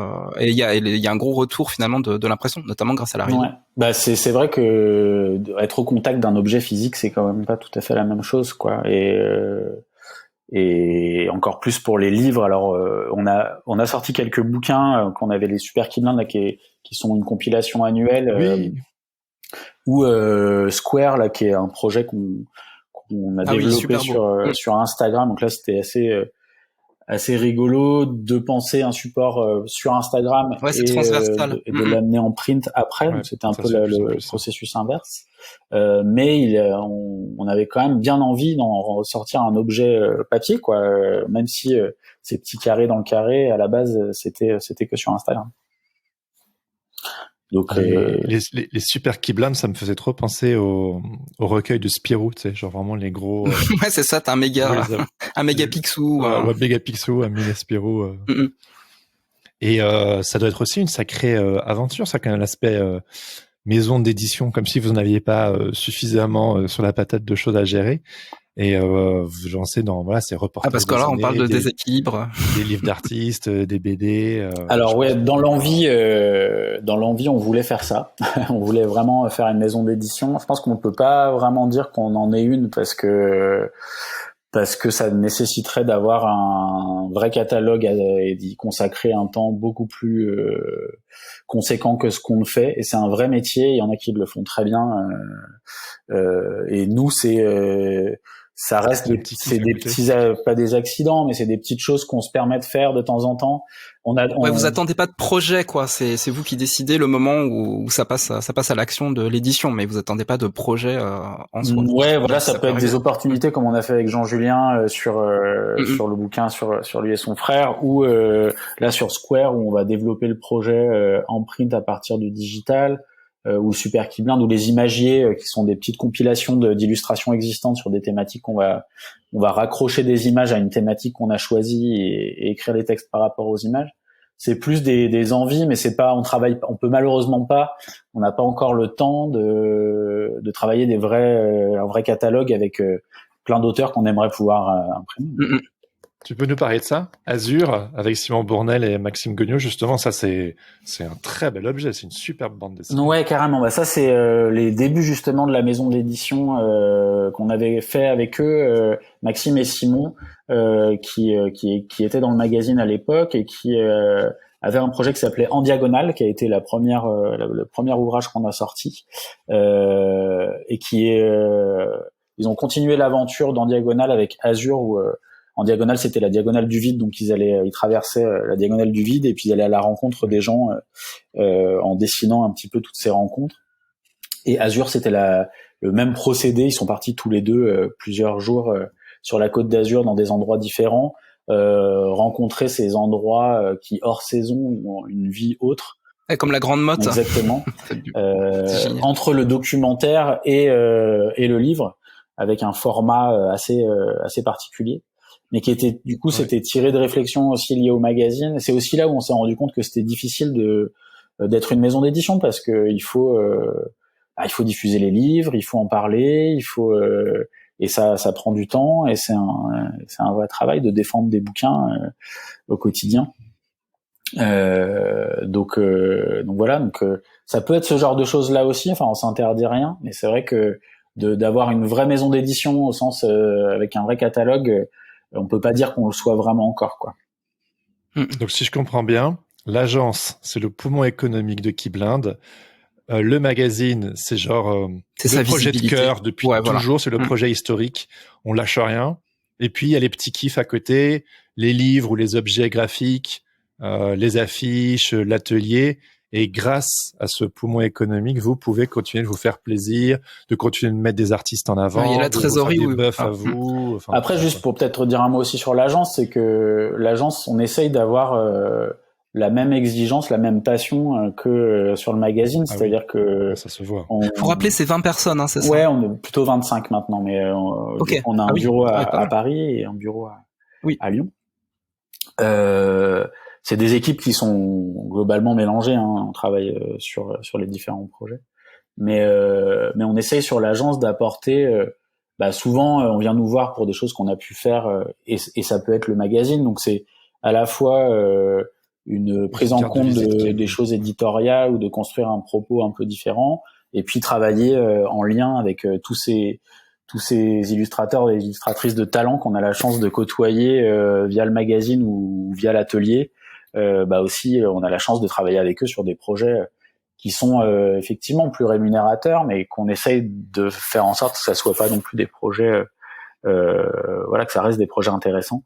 S2: il y a un gros retour finalement de l'impression, notamment grâce à la réseau.
S3: Ouais. C'est vrai que être au contact d'un objet physique, c'est quand même pas tout à fait la même chose, quoi. Et encore plus pour les livres. Alors on a sorti quelques bouquins qu'on avait, les Super Keyblind, là, qui sont une compilation annuelle.
S1: Oui.
S3: Ou Square, là, qui est un projet qu'on a développé sur Instagram. Donc là, c'était assez rigolo de penser un support sur Instagram et de l'amener en print après. Donc c'était un peu le processus inverse. Mais on avait quand même bien envie d'en ressortir un objet papier, quoi. Même si ces petits carrés dans le carré, à la base, c'était que sur Instagram. Donc
S1: les Super Keyblind, ça me faisait trop penser au recueil de Spirou, tu sais, genre vraiment les gros.
S2: Ouais, c'est ça, t'as un méga Picsou.
S1: Ouais, méga Picsou, un mini Spirou. Et ça doit être aussi une sacrée aventure, ça, quand même, l'aspect maison d'édition, comme si vous n'aviez pas suffisamment sur la patate de choses à gérer. Et vous lancez dans ces reportages.
S2: Parce que là, on parle de déséquilibre.
S1: Des livres d'artistes, des BD.
S3: Alors ouais, dans l'envie, on voulait faire ça. On voulait vraiment faire une maison d'édition. Je pense qu'on ne peut pas vraiment dire qu'on en est une parce que ça nécessiterait d'avoir un vrai catalogue et d'y consacrer un temps beaucoup plus conséquent que ce qu'on fait. Et c'est un vrai métier. Il y en a qui le font très bien. Et nous, ça reste c'est des petits, pas des accidents, mais c'est des petites choses qu'on se permet de faire de temps en temps.
S2: Vous attendez pas de projet, quoi. C'est vous qui décidez le moment où ça passe à l'action de l'édition, mais vous attendez pas de projet en soi.
S3: Ouais, voilà, ça peut être des opportunités comme on a fait avec Jean Julien sur le bouquin sur lui et son frère, ou là sur Square où on va développer le projet en print à partir du digital. Ou Super Key Blind, ou les imagiers qui sont des petites compilations d'illustrations existantes sur des thématiques on va raccrocher des images à une thématique qu'on a choisie et écrire les textes par rapport aux images. C'est plus des envies, mais c'est pas, on peut malheureusement pas, on n'a pas encore le temps de travailler un vrai catalogue avec plein d'auteurs qu'on aimerait pouvoir imprimer.
S1: Tu peux nous parler de ça? Azur, avec Simon Bournel et Maxime Guignot, justement, ça c'est un très bel objet, c'est une superbe bande dessinée.
S3: Ouais, carrément. Bah ça c'est les débuts justement de la maison d'édition qu'on avait fait avec eux, Maxime et Simon, qui étaient dans le magazine à l'époque et qui avait un projet qui s'appelait En Diagonale, qui a été le premier ouvrage qu'on a sorti, et ils ont continué l'aventure d'En Diagonale avec Azur, où En Diagonale, c'était la diagonale du vide, donc ils traversaient la diagonale du vide et puis ils allaient à la rencontre des gens en dessinant un petit peu toutes ces rencontres. Et Azur, c'était le même procédé. Ils sont partis tous les deux plusieurs jours sur la côte d'Azur dans des endroits différents, rencontrer ces endroits qui hors saison ont une vie autre.
S2: Et comme la Grande Motte.
S3: Exactement. Entre le documentaire et le livre, avec un format assez particulier, mais qui était c'était tiré de réflexions aussi liées au magazine. C'est aussi là où on s'est rendu compte que c'était difficile d'être une maison d'édition, parce que il faut diffuser les livres, il faut en parler, et ça prend du temps, et c'est un vrai travail de défendre des bouquins au quotidien. Donc voilà, ça peut être ce genre de choses là aussi. Enfin, on s'interdit rien, mais c'est vrai que d'avoir une vraie maison d'édition au sens avec un vrai catalogue, on peut pas dire qu'on le soit vraiment encore, quoi.
S1: Donc si je comprends bien, l'agence c'est le poumon économique de Key Blind. Le magazine, c'est genre le projet de cœur depuis toujours, c'est le projet historique, on lâche rien. Et puis il y a les petits kiffs à côté, les livres ou les objets graphiques, les affiches, l'atelier. Et grâce à ce poumon économique, vous pouvez continuer de vous faire plaisir, de continuer de mettre des artistes en avant.
S2: Il y a la trésorerie,
S1: des bœufs à vous.
S3: Enfin, après, juste pour peut-être dire un mot aussi sur l'agence, c'est que l'agence, on essaye d'avoir la même exigence, la même passion que sur le magazine, c'est-à-dire que
S1: ça se voit.
S2: Faut rappeler, c'est 20 personnes, hein, c'est ça?
S3: Ouais, on est plutôt 25 maintenant, mais on a un bureau à Paris et un bureau à Lyon. C'est des équipes qui sont globalement mélangées, hein. On travaille sur les différents projets, mais on essaye sur l'agence d'apporter. Souvent, on vient nous voir pour des choses qu'on a pu faire, et ça peut être le magazine. Donc c'est à la fois une prise en compte des choses éditoriales ou de construire un propos un peu différent, et puis travailler en lien avec tous ces illustrateurs et illustratrices de talent qu'on a la chance de côtoyer via le magazine ou via l'atelier. Aussi, on a la chance de travailler avec eux sur des projets qui sont effectivement plus rémunérateurs, mais qu'on essaye de faire en sorte que ça soit pas non plus des projets, que ça reste des projets intéressants.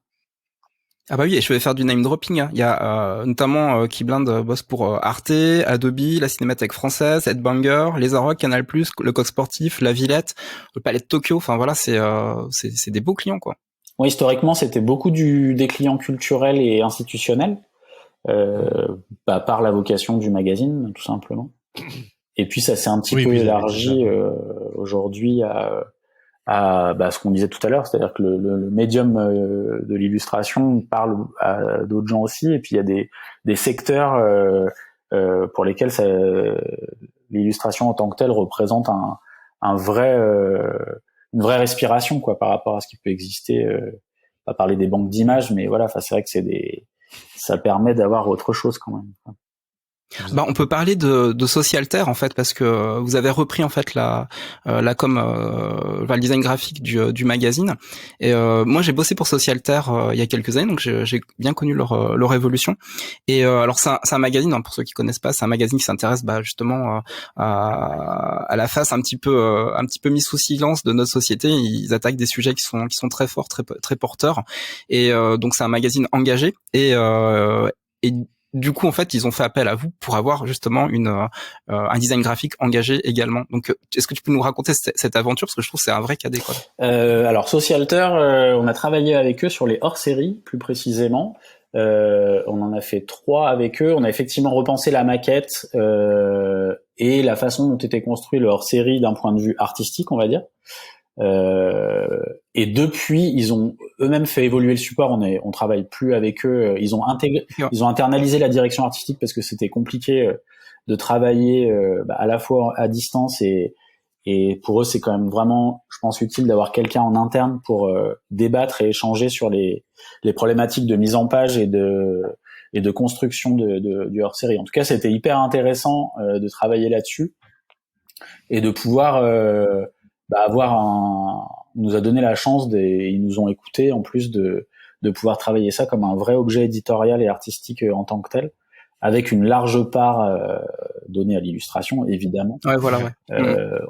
S2: Ah bah oui, et je vais faire du name dropping, hein. Il y a notamment Key Blind bosse pour Arte, Adobe, la Cinémathèque Française, Headbanger, Les Arocs, Canal+, le Coq Sportif, La Villette, le Palais de Tokyo. Enfin voilà, c'est des beaux clients, quoi.
S3: Oui, historiquement, c'était beaucoup des clients culturels et institutionnels, par la vocation du magazine, tout simplement. Et puis ça s'est un petit peu élargi aujourd'hui à ce qu'on disait tout à l'heure, c'est-à-dire que le médium de l'illustration parle à d'autres gens aussi, et puis il y a des secteurs pour lesquels l'illustration en tant que telle représente une vraie respiration, quoi, par rapport à ce qui peut exister. Pas parler des banques d'images, mais voilà, enfin, c'est vrai que ça permet d'avoir autre chose quand même.
S2: Bah, on peut parler de Socialter en fait, parce que vous avez repris en fait la le design graphique du magazine. Et moi j'ai bossé pour Socialter il y a quelques années, donc j'ai bien connu leur évolution. Et alors c'est un magazine, hein, pour ceux qui connaissent pas, c'est un magazine qui s'intéresse justement à la face un petit peu mise sous silence de notre société. Ils attaquent des sujets qui sont très forts, très porteurs. Et donc c'est un magazine engagé et du coup, en fait, ils ont fait appel à vous pour avoir justement un design graphique engagé également. Donc, est-ce que tu peux nous raconter cette aventure, parce que je trouve que c'est un vrai cas d'école.
S3: Alors, Socialter, on a travaillé avec eux sur les hors-séries, plus précisément. On en a fait 3 avec eux. On a effectivement repensé la maquette et la façon dont était construit le hors-série d'un point de vue artistique, on va dire. Et depuis, ils ont eux-mêmes fait évoluer le support. On travaille plus avec eux. Ils ont internalisé la direction artistique parce que c'était compliqué de travailler à la fois à distance et pour eux, c'est quand même vraiment, je pense, utile d'avoir quelqu'un en interne pour débattre et échanger sur les problématiques de mise en page et de construction du hors-série. En tout cas, c'était hyper intéressant de travailler là-dessus et de pouvoir nous a donné la chance ils nous ont écouté en plus de pouvoir travailler ça comme un vrai objet éditorial et artistique en tant que tel, avec une large part donnée à l'illustration, évidemment.
S2: Ouais, voilà, ouais.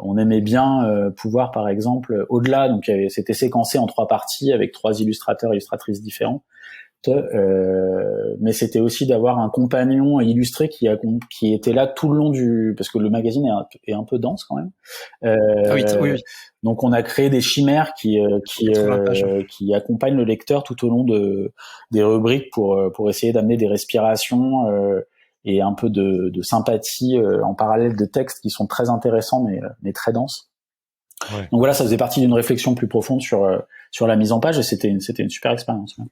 S3: On aimait bien pouvoir, par exemple, au-delà, donc c'était séquencé en 3 parties avec 3 illustrateurs et illustratrices différents. Mais c'était aussi d'avoir un compagnon illustré qui était là tout le long parce que le magazine est un peu dense quand même.
S2: Oui.
S3: Donc on a créé des chimères qui accompagnent le lecteur tout au long des rubriques pour essayer d'amener des respirations et un peu de sympathie en parallèle de textes qui sont très intéressants mais très denses. Ouais. Donc voilà, ça faisait partie d'une réflexion plus profonde sur la mise en page et c'était une super expérience. Ouais.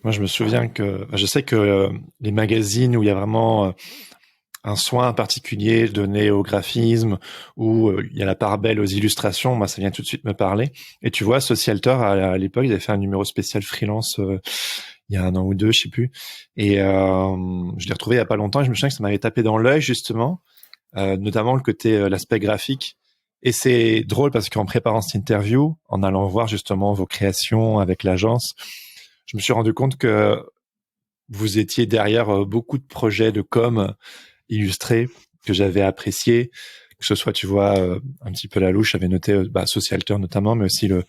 S1: Moi, je me souviens je sais que les magazines où il y a vraiment un soin particulier donné au graphisme, où il y a la part belle aux illustrations, moi, ça vient tout de suite me parler. Et tu vois, Socialter, à l'époque, ils avaient fait un numéro spécial freelance il y a 1 an ou 2, je sais plus. Et je l'ai retrouvé il y a pas longtemps et je me souviens que ça m'avait tapé dans l'œil, justement, notamment le côté, l'aspect graphique. Et c'est drôle parce qu'en préparant cette interview, en allant voir justement vos créations avec l'agence, je me suis rendu compte que vous étiez derrière beaucoup de projets de com illustrés que j'avais appréciés, que ce soit, tu vois, un petit peu la louche, j'avais noté Socialter notamment, mais aussi le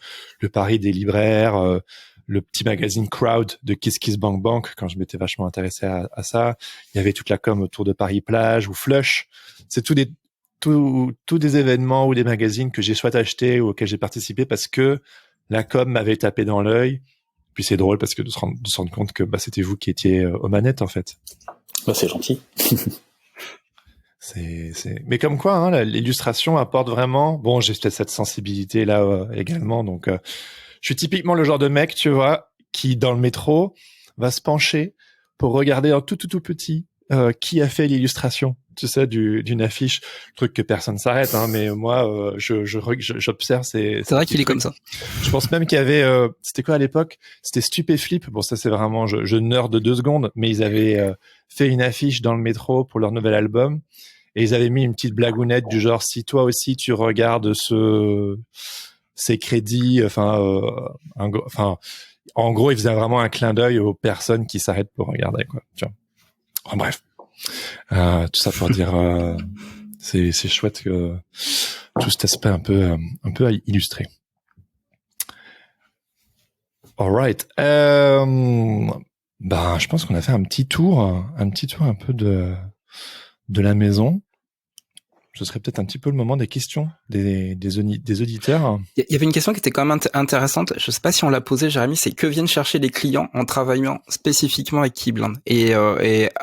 S1: Paris des libraires, le petit magazine Crowd de Kiss Kiss Bank Bank, quand je m'étais vachement intéressé à ça. Il y avait toute la com autour de Paris Plage ou Flush. C'est tous des événements ou des magazines que j'ai soit achetés ou auxquels j'ai participé parce que la com m'avait tapé dans l'œil. Puis c'est drôle parce que de se rendre compte que c'était vous qui étiez aux manettes en fait.
S3: C'est gentil.
S1: Mais comme quoi, hein, l'illustration apporte vraiment. Bon, j'ai peut-être cette sensibilité là également, donc je suis typiquement le genre de mec, tu vois, qui dans le métro va se pencher pour regarder en tout petit qui a fait l'illustration. Tu sais, d'une affiche, truc que personne s'arrête, hein, mais moi, j'observe ces.
S2: C'est vrai qu'il est comme ça.
S1: Je pense même qu'il y avait, c'était quoi à l'époque? C'était Stupéflip. Bon, ça c'est vraiment, je nerd de 2 secondes, mais ils avaient fait une affiche dans le métro pour leur nouvel album et ils avaient mis une petite blagounette du genre si toi aussi tu regardes ces crédits, en gros, ils faisaient vraiment un clin d'œil aux personnes qui s'arrêtent pour regarder, quoi. Tu vois. En bref. Tout ça pour dire c'est chouette que tout cet aspect un peu illustré. Alright. Je pense qu'on a fait un petit tour un peu de la maison. Ce serait peut-être un petit peu le moment des questions des auditeurs.
S2: Il y avait une question qui était quand même intéressante. Je sais pas si on l'a posée, Jérémy. C'est que viennent chercher les clients en travaillant spécifiquement avec Keyblind. Et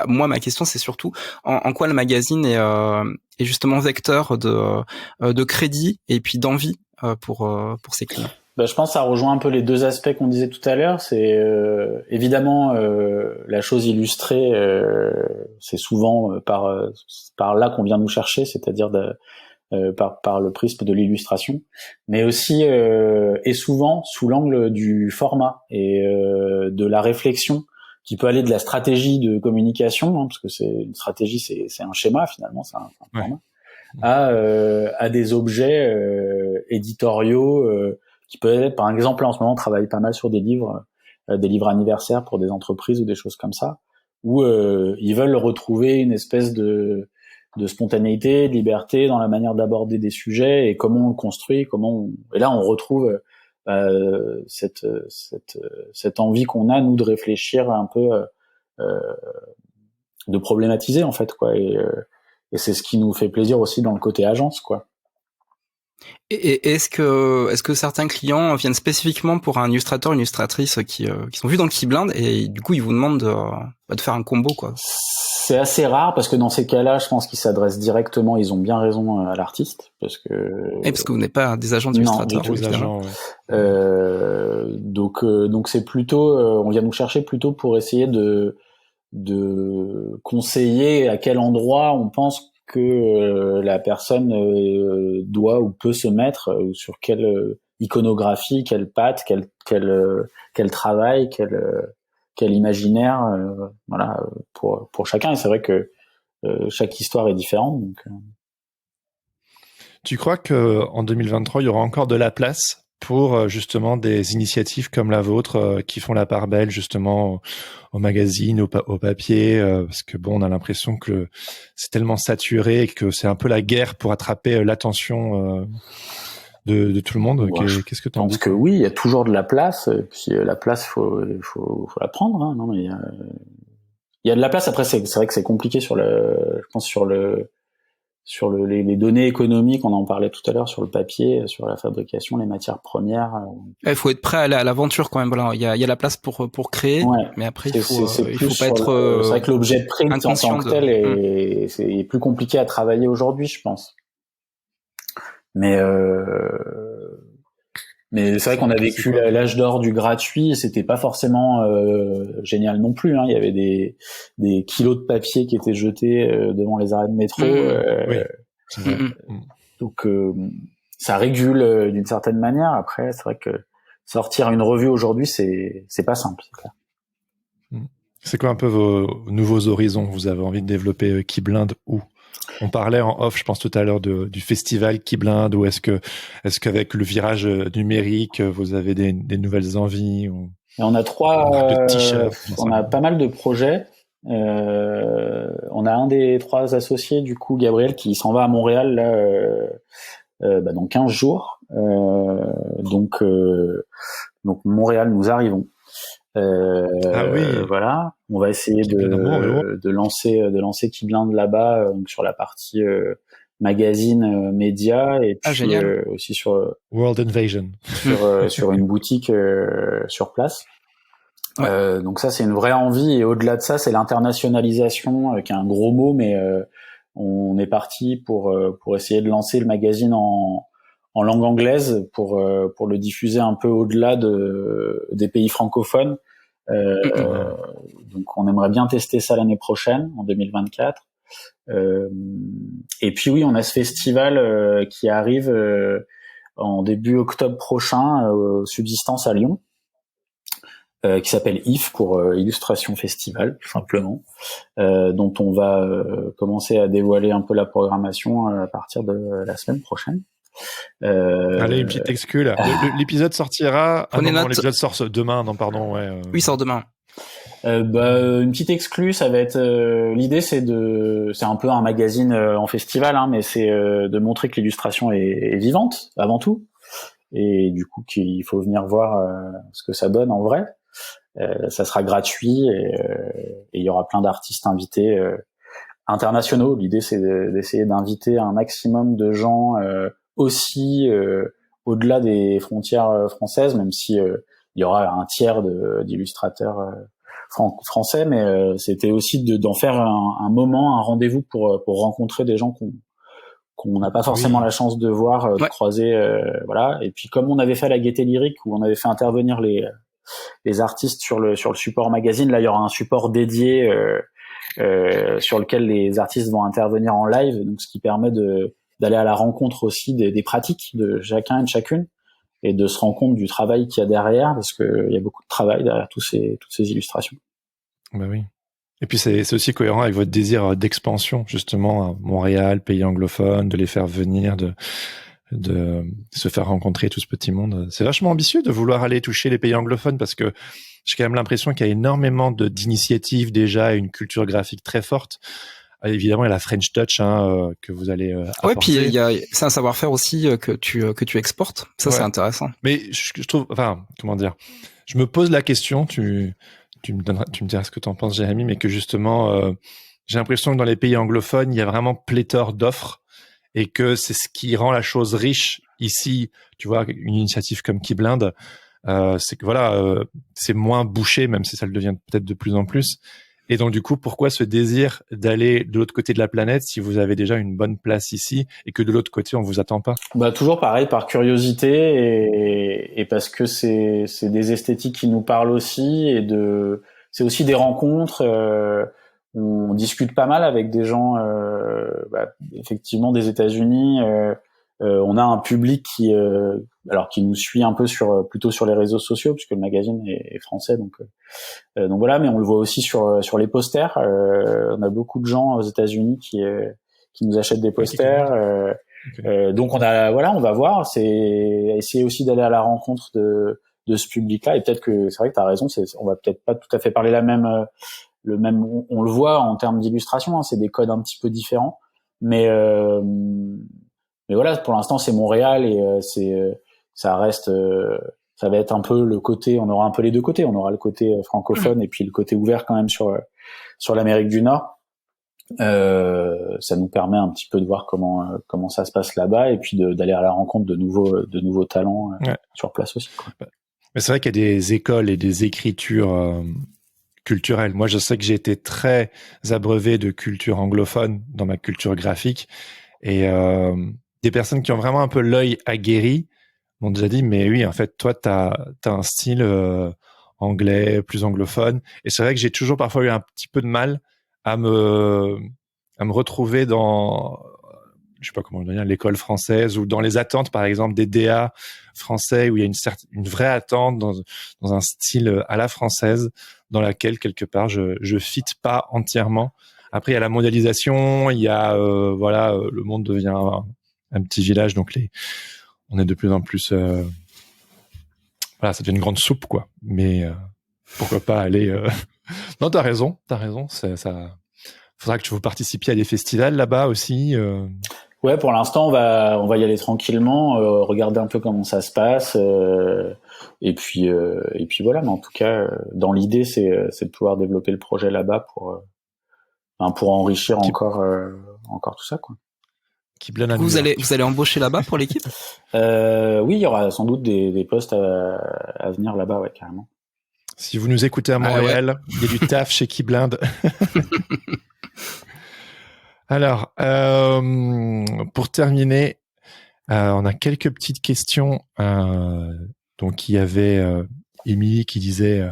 S2: moi, ma question, c'est surtout en quoi le magazine est justement vecteur de crédit et puis d'envie pour ses clients.
S3: je pense que ça rejoint un peu les deux aspects qu'on disait tout à l'heure. C'est évidemment la chose illustrée, c'est souvent par là qu'on vient nous chercher, c'est-à-dire par le prisme de l'illustration, mais aussi et souvent sous l'angle du format et de la réflexion, qui peut aller de la stratégie de communication, parce que une stratégie, c'est un schéma finalement, c'est un format, à des objets éditoriaux qui peuvent être, par exemple, là en ce moment on travaille pas mal sur des livres anniversaires pour des entreprises ou des choses comme ça, où ils veulent retrouver une espèce de spontanéité, de liberté dans la manière d'aborder des sujets et comment on le construit, et là on retrouve cette envie qu'on a nous de réfléchir un peu, de problématiser en fait quoi, et c'est ce qui nous fait plaisir aussi dans le côté agence quoi.
S2: Et est-ce que certains clients viennent spécifiquement pour un illustrateur, une illustratrice qui sont vus dans le Keyblind et du coup ils vous demandent de faire un combo quoi?
S3: C'est assez rare parce que dans ces cas-là, je pense qu'ils s'adressent directement, ils ont bien raison à l'artiste parce que
S2: vous n'êtes pas des agents d'illustrateurs.
S1: Non, des agents,
S3: donc c'est plutôt on vient nous chercher plutôt pour essayer de conseiller à quel endroit on pense que la personne doit ou peut se mettre, ou sur quelle iconographie, quelle patte, quel travail, quel imaginaire, voilà, pour chacun. Et c'est vrai que chaque histoire est différente. Donc,
S1: Tu crois que en 2023, il y aura encore de la place pour justement des initiatives comme la vôtre qui font la part belle justement au magazine, au papier, parce que bon, on a l'impression que c'est tellement saturé et que c'est un peu la guerre pour attraper l'attention de tout le monde.
S3: Ouais,
S1: Qu'est-ce que tu en dis?
S3: Je pense que oui, il y a toujours de la place. Et puis la place, faut la prendre. Hein, non, mais il y a de la place. Après, c'est vrai que c'est compliqué sur les données économiques, on en parlait tout à l'heure, sur le papier, sur la fabrication, les matières premières.
S2: Il faut être prêt à aller à l'aventure quand même. Voilà, il y a la place pour créer,
S3: ouais.
S2: Mais après il faut pas
S3: être. C'est vrai que l'objet de print en tant que tel est plus compliqué à travailler aujourd'hui, je pense. Mais c'est vrai qu'on a vécu l'âge d'or du gratuit, et c'était pas forcément génial non plus. Hein. Il y avait des kilos de papier qui étaient jetés devant les arrêts de métro.
S1: Oui.
S3: Donc ça régule d'une certaine manière. Après, c'est vrai que sortir une revue aujourd'hui, c'est pas simple, c'est clair.
S1: C'est quoi un peu vos nouveaux horizons? Vous avez envie de développer Keyblind où? On parlait en off, je pense tout à l'heure du festival Keyblind, ou est-ce qu'avec le virage numérique, vous avez des nouvelles envies ou...
S3: Et on a on a pas mal de projets. On a un des 3 associés, du coup, Gabriel, qui s'en va à Montréal là, dans 15 jours. Donc Montréal, nous arrivons. Voilà, on va essayer de lancer Keyblind là-bas, sur la partie magazine, média, et puis aussi sur
S1: World Invasion,
S3: sur une boutique sur place. Ouais. Donc ça, c'est une vraie envie, et au-delà de ça, c'est l'internationalisation, qui est un gros mot, mais on est parti pour essayer de lancer le magazine en langue anglaise pour le diffuser un peu au-delà des pays francophones. Donc on aimerait bien tester ça l'année prochaine, en 2024. Et puis oui, on a ce festival qui arrive en début octobre prochain au Subsistance à Lyon, qui s'appelle IF pour Illustration Festival, tout simplement, dont on va commencer à dévoiler un peu la programmation à partir de la semaine prochaine.
S1: Allez, une petite excuse là. L'épisode sortira. L'épisode sort demain. Non, pardon. Ouais.
S2: Oui, il sort demain.
S3: Une petite exclue, ça va être. L'idée, c'est un peu un magazine en festival, hein, mais c'est de montrer que l'illustration est vivante avant tout, et du coup qu'il faut venir voir ce que ça donne en vrai. Ça sera gratuit, et il y aura plein d'artistes invités internationaux. L'idée, c'est d'essayer d'inviter un maximum de gens. Aussi au-delà des frontières françaises, même si il y aura un tiers d'illustrateurs français, mais c'était aussi d'en faire un moment, un rendez-vous pour rencontrer des gens qu'on n'a pas forcément la chance de voir, de croiser, voilà. Et puis comme on avait fait à la Gaieté Lyrique où on avait fait intervenir les artistes sur le support magazine, là il y aura un support dédié sur lequel les artistes vont intervenir en live, donc ce qui permet d'aller à la rencontre aussi des pratiques de chacun et de chacune et de se rendre compte du travail qu'il y a derrière, parce que il y a beaucoup de travail derrière toutes ces illustrations.
S1: Bah oui. Et puis c'est aussi cohérent avec votre désir d'expansion, justement, à Montréal, pays anglophone, de les faire venir, de se faire rencontrer tout ce petit monde. C'est vachement ambitieux de vouloir aller toucher les pays anglophones, parce que j'ai quand même l'impression qu'il y a énormément d'initiatives déjà et une culture graphique très forte. Évidemment, il y a la French Touch que vous allez apporter.
S2: Ouais, puis c'est un savoir-faire aussi que tu exportes. Ça, c'est intéressant.
S1: Mais je trouve, enfin, comment dire, je me pose la question, tu me diras ce que tu en penses, Jérémy, mais que justement, j'ai l'impression que dans les pays anglophones, il y a vraiment pléthore d'offres et que c'est ce qui rend la chose riche ici. Tu vois, une initiative comme Keyblind, c'est que voilà, c'est moins bouché, même si ça le devient peut-être de plus en plus. Et donc, du coup, pourquoi ce désir d'aller de l'autre côté de la planète si vous avez déjà une bonne place ici et que de l'autre côté, on vous attend pas? Bah,
S3: toujours pareil, par curiosité et parce que c'est des esthétiques qui nous parlent aussi c'est aussi des rencontres. On discute pas mal avec des gens, effectivement, des États-Unis. On a un public qui nous suit un peu plutôt sur les réseaux sociaux, puisque le magazine est français, donc voilà. Mais on le voit aussi sur les posters. On a beaucoup de gens aux États-Unis qui nous achètent des posters. Donc on va voir. C'est essayer aussi d'aller à la rencontre de ce public-là. Et peut-être que c'est vrai que t'as raison. On va peut-être pas tout à fait parler on le voit en termes d'illustration. C'est des codes un petit peu différents, mais voilà, pour l'instant c'est Montréal et ça reste, ça va être un peu le côté, on aura un peu les deux côtés, on aura le côté francophone et puis le côté ouvert quand même sur l'Amérique du Nord. Ça nous permet un petit peu de voir comment ça se passe là-bas et puis d'aller à la rencontre de nouveaux talents sur place aussi, quoi.
S1: Mais c'est vrai qu'il y a des écoles et des écritures culturelles. Moi, je sais que j'ai été très abreuvé de culture anglophone dans ma culture graphique et des personnes qui ont vraiment un peu l'œil aguerri m'ont déjà dit, mais oui, en fait, toi, t'as un style anglais, plus anglophone. Et c'est vrai que j'ai toujours parfois eu un petit peu de mal à me retrouver dans, je sais pas comment dire, l'école française ou dans les attentes, par exemple, des DA français où il y a une vraie attente dans un style à la française dans laquelle, quelque part, je fit pas entièrement. Après, il y a la mondialisation, il y a, le monde devient un petit village, donc on est de plus en plus, ça devient une grande soupe, quoi. Mais pourquoi pas aller Non, t'as raison. Ça. Faudra que vous participiez à des festivals là-bas aussi.
S3: Ouais, pour l'instant, on va y aller tranquillement, regarder un peu comment ça se passe, et puis voilà. Mais en tout cas, dans l'idée, c'est de pouvoir développer le projet là-bas pour enrichir encore tout ça, quoi.
S2: Vous allez embaucher là-bas pour l'équipe?
S3: Oui, il y aura sans doute des postes à venir là-bas, ouais, carrément.
S1: Si vous nous écoutez à Montréal, il y a du taf chez Keyblind. Alors, pour terminer, on a quelques petites questions. Donc, il y avait Émilie qui disait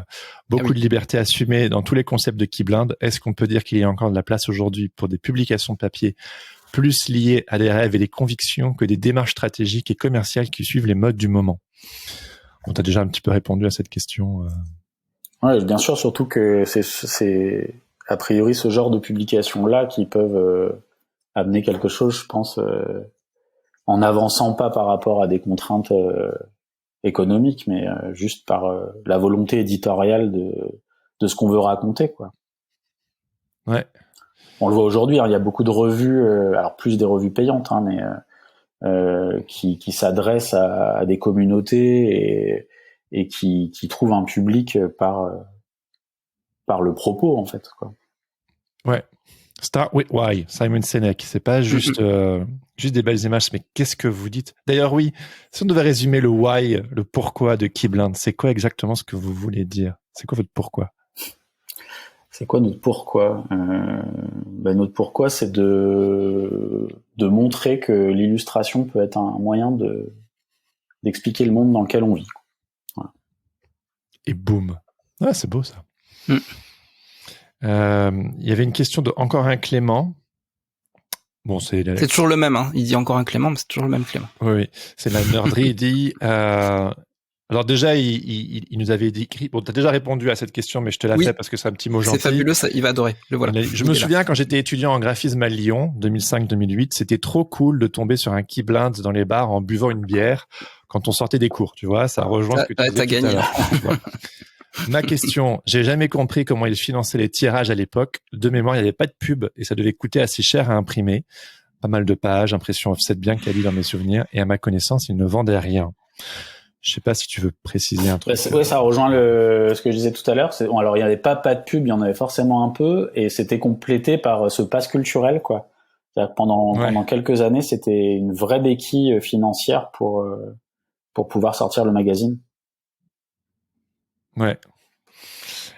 S1: beaucoup de liberté assumée dans tous les concepts de Keyblind. Est-ce qu'on peut dire qu'il y a encore de la place aujourd'hui pour des publications papier plus liées à des rêves et des convictions que des démarches stratégiques et commerciales qui suivent les modes du moment? On t'a déjà un petit peu répondu à cette question.
S3: Ouais, bien sûr, surtout que c'est a priori ce genre de publications-là qui peuvent amener quelque chose, je pense, en n'avançant pas par rapport à des contraintes économiques, mais juste par la volonté éditoriale de ce qu'on veut raconter, quoi.
S1: Ouais.
S3: On le voit aujourd'hui, il y a beaucoup de revues, alors plus des revues payantes, mais qui s'adressent à des communautés et qui trouvent un public par le propos, en fait, quoi.
S1: Ouais. Start with why, Simon Sinek. C'est pas juste des belles images, mais qu'est-ce que vous dites? D'ailleurs, oui, si on devait résumer le why, le pourquoi de Keyblind, c'est quoi exactement ce que vous voulez dire? C'est quoi votre pourquoi?
S3: C'est quoi notre pourquoi? Notre pourquoi, c'est de montrer que l'illustration peut être un moyen d'expliquer le monde dans lequel on vit. Voilà.
S1: Et boum. Ah, c'est beau ça. Il y avait une question de encore un Clément. Bon, c'est
S2: toujours le même, hein. Il dit encore un Clément, mais c'est toujours le même Clément.
S1: Oui. C'est la nerderie. Il dit, alors déjà, il nous avait écrit, bon, t'as déjà répondu à cette question, mais je te la fais parce que c'est un petit mot gentil.
S2: C'est fabuleux, ça, il va adorer. Le voilà.
S1: Je me souviens quand j'étais étudiant en graphisme à Lyon, 2005-2008, c'était trop cool de tomber sur un Keyblind dans les bars en buvant une bière quand on sortait des cours, tu vois, ça rejoint ce que tu disais
S2: t'as gagné.
S1: Ma question, j'ai jamais compris comment ils finançaient les tirages à l'époque. De mémoire, il n'y avait pas de pub et ça devait coûter assez cher à imprimer. Pas mal de pages, impression offset bien quali dans mes souvenirs et à ma connaissance, ils ne vendaient rien. Je sais pas si tu veux préciser un truc.
S3: Oui, ça rejoint ce que je disais tout à l'heure. Alors, il n'y avait pas de pub, il y en avait forcément un peu, et c'était complété par ce pass culturel, quoi. C'est-à-dire que pendant quelques années, c'était une vraie béquille financière pour pouvoir sortir le magazine.
S1: Ouais.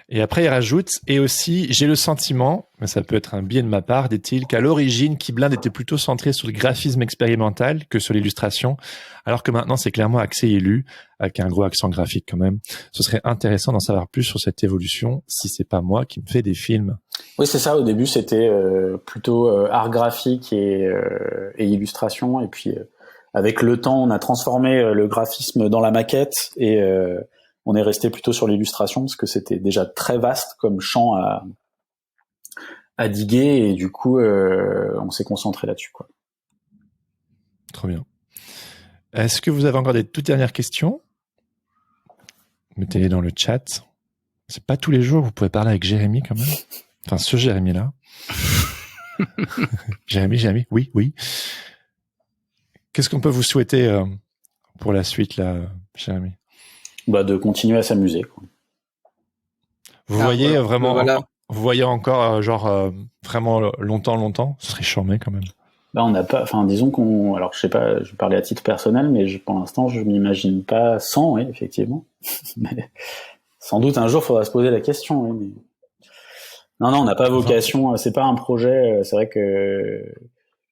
S1: Et après, il rajoute, et aussi, j'ai le sentiment, mais ça peut être un biais de ma part, dit-il, qu'à l'origine, Keyblind était plutôt centré sur le graphisme expérimental que sur l'illustration, alors que maintenant, c'est clairement axé et lu, avec un gros accent graphique quand même. Ce serait intéressant d'en savoir plus sur cette évolution, si c'est pas moi qui me fais des films.
S3: Oui, c'est ça. Au début, c'était plutôt art graphique et illustration, et puis avec le temps, on a transformé le graphisme dans la maquette et on est resté plutôt sur l'illustration parce que c'était déjà très vaste comme champ à diguer et du coup on s'est concentré là-dessus, quoi.
S1: Trop bien. Est-ce que vous avez encore des toutes dernières questions? Mettez-les dans le chat. C'est pas tous les jours que vous pouvez parler avec Jérémy quand même. Enfin, ce Jérémy-là. Jérémy, oui. Qu'est-ce qu'on peut vous souhaiter pour la suite là, Jérémy?
S3: De continuer à s'amuser, quoi.
S1: Vous voyez vraiment, vous voyez encore vraiment longtemps, ce serait charmé quand même.
S3: On n'a pas, disons alors je sais pas, je parlais à titre personnel, mais pour l'instant je m'imagine pas 100, oui, effectivement. Mais sans doute un jour faudra se poser la question, oui, mais non, on n'a pas vocation, c'est pas un projet, c'est vrai que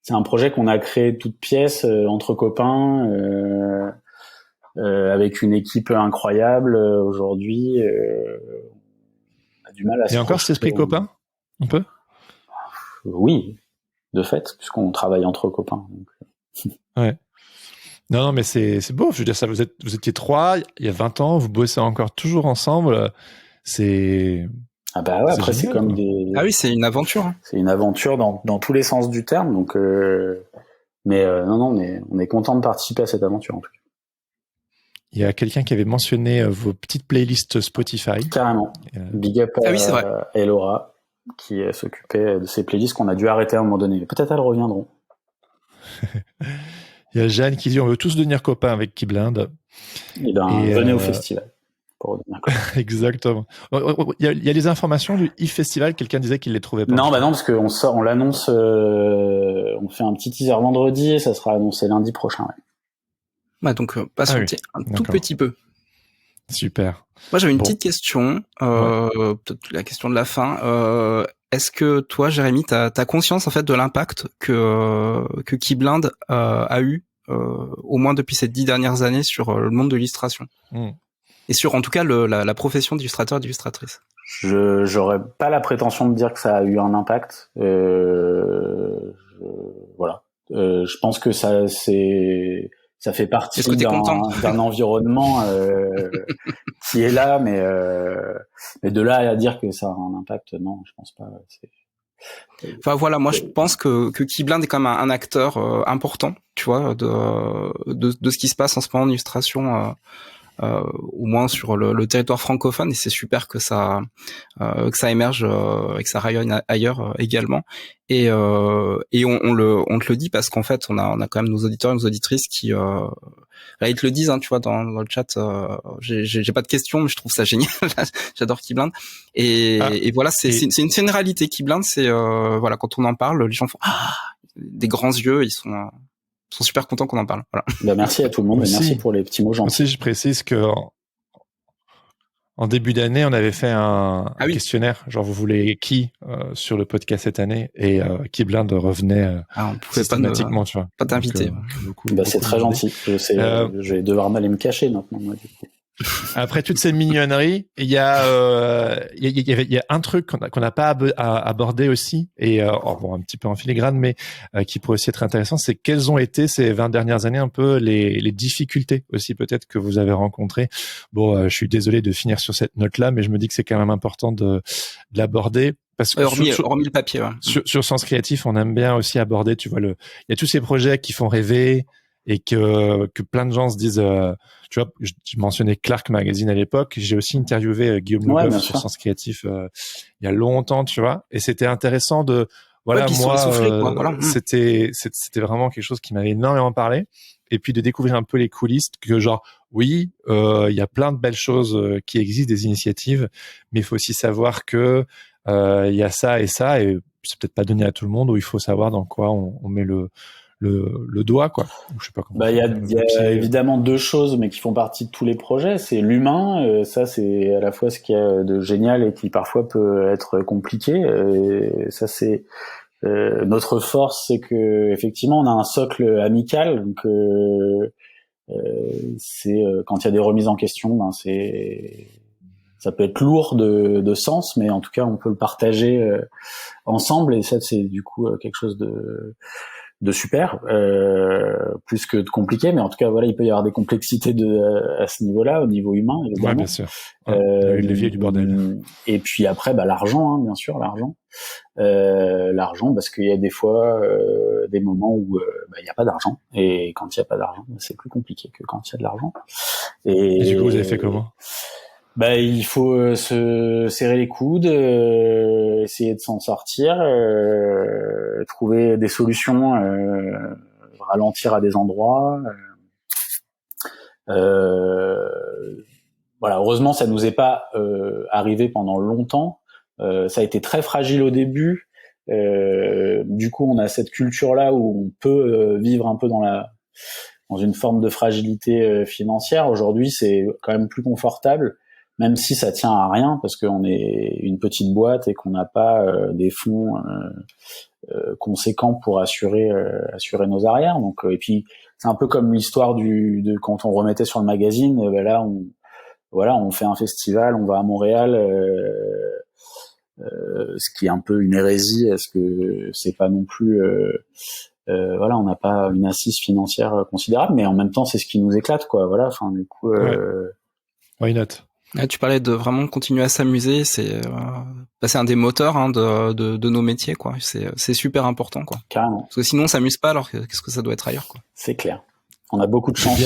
S3: c'est un projet qu'on a créé toute pièce, entre copains, avec une équipe incroyable aujourd'hui. On a du mal à
S1: se encore cet esprit copain, un peu.
S3: Oui, de fait, puisqu'on travaille entre copains. Donc.
S1: Ouais. Non, mais c'est beau. Je veux dire, ça, vous étiez 3 il y a 20 ans, vous bossez encore toujours ensemble. C'est.
S3: Ah bah ouais, après
S1: génial,
S3: c'est comme
S1: quoi.
S3: des.
S2: Ah oui, c'est une aventure. Hein.
S3: C'est une aventure dans tous les sens du terme. Donc, non, on est content de participer à cette aventure en tout cas.
S1: Il y a quelqu'un qui avait mentionné vos petites playlists Spotify.
S3: Carrément. Big up à Elora qui s'occupait de ces playlists qu'on a dû arrêter à un moment donné. Peut-être elles reviendront.
S1: Il y a Jeanne qui dit on veut tous devenir copains avec Keyblind.
S3: Et venez au festival pour devenir copains.
S1: Exactement. Il y a les informations du e-festival. Quelqu'un disait qu'il les trouvait pas.
S3: Non, non, parce on l'annonce. On fait un petit teaser vendredi et ça sera annoncé lundi prochain. Ouais.
S2: Bah donc patientez un tout petit peu.
S1: Super.
S2: Moi j'avais une petite question, peut-être la question de la fin. Est-ce que toi, Jérémy, t'as conscience en fait de l'impact que Keyblind a eu au moins depuis ces 10 dernières années sur le monde de l'illustration et sur en tout cas la profession d'illustrateur et d'illustratrice?
S3: J'aurais pas la prétention de dire que ça a eu un impact. Voilà. Je pense que ça fait partie d'un environnement qui est là, mais de là à dire que ça a un impact, non, je pense pas.
S2: Enfin voilà, moi je pense que Keyblind est quand même un acteur important, tu vois, de ce qui se passe en ce moment en illustration, au moins sur le territoire francophone, et c'est super que ça émerge et que ça rayonne ailleurs également. Et on te le dit parce qu'en fait on a quand même nos auditeurs et nos auditrices qui là ils te le disent, hein, tu vois, dans le chat. J'ai pas de questions, mais je trouve ça génial. J'adore Keyblind. Et voilà, c'est une réalité. Keyblind, c'est voilà, quand on en parle, les gens font des grands yeux, ils sont super contents qu'on en parle. Voilà.
S3: Merci à tout le monde et merci pour les petits mots gentils.
S1: Aussi, je précise que En début d'année, on avait fait un questionnaire, genre vous voulez qui sur le podcast cette année, et Keyblind revenait
S2: on pouvait
S1: systématiquement, tu vois.
S2: Pas t'inviter.
S3: C'est très gentil. Je vais devoir m'aller me cacher maintenant. Moi, du coup.
S1: Après toutes ces mignonneries, il y a un truc qu'on n'a pas abordé aussi, et un petit peu en filigrane, mais qui pourrait aussi être intéressant, c'est quelles ont été ces 20 dernières années un peu les difficultés aussi peut-être que vous avez rencontrées. Bon, je suis désolé de finir sur cette note-là, mais je me dis que c'est quand même important de l'aborder. Parce que
S2: hormis le papier, ouais.
S1: Sur Sens Créatif, on aime bien aussi aborder, tu vois, il y a tous ces projets qui font rêver, et que plein de gens se disent, tu vois, je mentionnais Clark Magazine à l'époque, j'ai aussi interviewé Guillaume Legoff sur Sens Créatif il y a longtemps, tu vois, et c'était intéressant de, voilà, moi, c'était vraiment quelque chose qui m'avait énormément parlé, et puis de découvrir un peu les coulisses, que genre, oui, il y a plein de belles choses qui existent, des initiatives, mais il faut aussi savoir que il y a ça, et c'est peut-être pas donné à tout le monde, où il faut savoir dans quoi on met le doigt, quoi. Je sais pas comment.
S3: Il y a évidemment deux choses, mais qui font partie de tous les projets. C'est l'humain. Ça, c'est à la fois ce qu'il y a de génial et qui parfois peut être compliqué. Ça, c'est notre force, c'est que effectivement, on a un socle amical. Donc, c'est quand il y a des remises en question, ça peut être lourd de sens, mais en tout cas, on peut le partager ensemble. Et ça, c'est du coup quelque chose de super, plus que de compliqué, mais en tout cas voilà, il peut y avoir des complexités à ce niveau-là, au niveau humain évidemment.
S1: Ouais, bien sûr. Le levier du bordel.
S3: Et puis après, l'argent, bien sûr, l'argent, parce qu'il y a des fois des moments où il n'y a pas d'argent, et quand il n'y a pas d'argent, c'est plus compliqué que quand il y a de l'argent.
S1: Et du coup, vous avez fait comment?
S3: Il faut se serrer les coudes, essayer de s'en sortir, trouver des solutions, ralentir à des endroits. Voilà, heureusement, ça nous est pas arrivé pendant longtemps. Ça a été très fragile au début. Du coup, on a cette culture-là où on peut vivre un peu dans une forme de fragilité financière. Aujourd'hui, c'est quand même plus confortable, même si ça tient à rien, parce qu'on est une petite boîte et qu'on n'a pas des fonds conséquents pour assurer nos arrières. Donc, et puis c'est un peu comme l'histoire de quand on remettait sur le magazine. Là, on fait un festival, on va à Montréal, ce qui est un peu une hérésie, parce que c'est pas non plus. On n'a pas une assise financière considérable, mais en même temps, c'est ce qui nous éclate, quoi. Voilà. Enfin, du coup.
S1: Why not?
S2: Tu parlais de vraiment continuer à s'amuser, c'est un des moteurs de nos métiers, quoi. C'est super important, quoi.
S3: Carrément.
S2: Parce que sinon on s'amuse pas, alors qu'est-ce que ça doit être ailleurs, quoi.
S3: C'est clair. On a beaucoup de chance.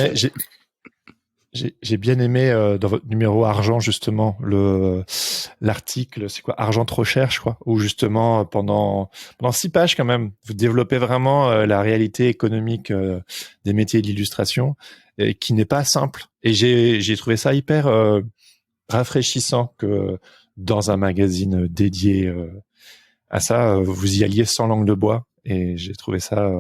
S1: J'ai bien aimé dans votre numéro argent, justement, l'article, c'est quoi, argent trop cher, je crois, où justement pendant 6 pages quand même, vous développez vraiment la réalité économique des métiers de l'illustration, qui n'est pas simple. Et j'ai trouvé ça hyper rafraîchissant que dans un magazine dédié à ça, vous y alliez sans langue de bois, et j'ai trouvé ça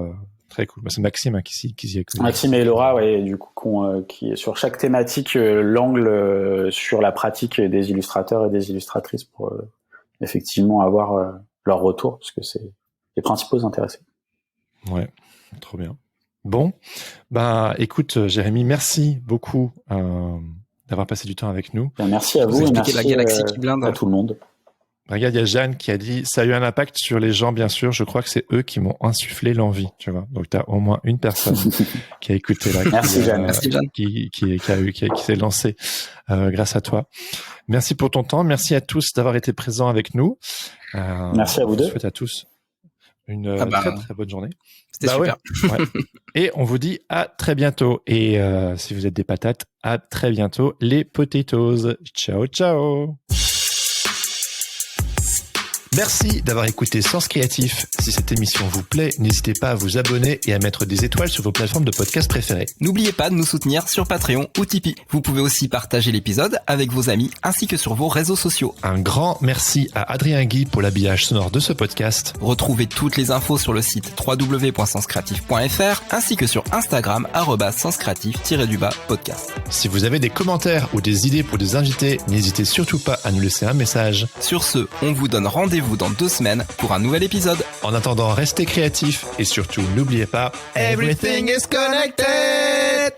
S1: très cool. C'est Maxime qui y est.
S3: Maxime et Laura, ouais, du coup, qui sur chaque thématique l'angle sur la pratique des illustrateurs et des illustratrices pour effectivement avoir leur retour, parce que c'est les principaux intéressés.
S1: Ouais, trop bien. Bon, écoute, Jérémy, merci beaucoup d'avoir passé du temps avec nous.
S3: Merci à vous et merci
S2: la galaxie qui blinde
S3: à tout le monde.
S1: Regarde, il y a Jeanne qui a dit, ça a eu un impact sur les gens, bien sûr. Je crois que c'est eux qui m'ont insufflé l'envie, tu vois. Donc, tu as au moins une personne qui a écouté là.
S3: Merci, Jeanne.
S2: Merci, Jeanne.
S1: Qui s'est lancée grâce à toi. Merci pour ton temps. Merci à tous d'avoir été présents avec nous.
S3: Merci à vous deux.
S1: Je souhaite à tous une très, très bonne journée.
S2: C'était super.
S1: Ouais. Et on vous dit à très bientôt. Et si vous êtes des patates, à très bientôt, les potatoes. Ciao, ciao. Merci d'avoir écouté Sens Créatif. Si cette émission vous plaît, n'hésitez pas à vous abonner et à mettre des étoiles sur vos plateformes de podcast préférées.
S2: N'oubliez pas de nous soutenir sur Patreon ou Tipeee. Vous pouvez aussi partager l'épisode avec vos amis ainsi que sur vos réseaux sociaux.
S1: Un grand merci à Adrien Guy pour l'habillage sonore de ce podcast.
S2: Retrouvez toutes les infos sur le site www.senscreatif.fr ainsi que sur Instagram @senscreatif_podcast.
S1: Si vous avez des commentaires ou des idées pour des invités, n'hésitez surtout pas à nous laisser un message.
S2: Sur ce, on vous donne rendez-vous dans 2 semaines pour un nouvel épisode.
S1: En attendant, restez créatifs et surtout n'oubliez pas,
S2: Everything is connected!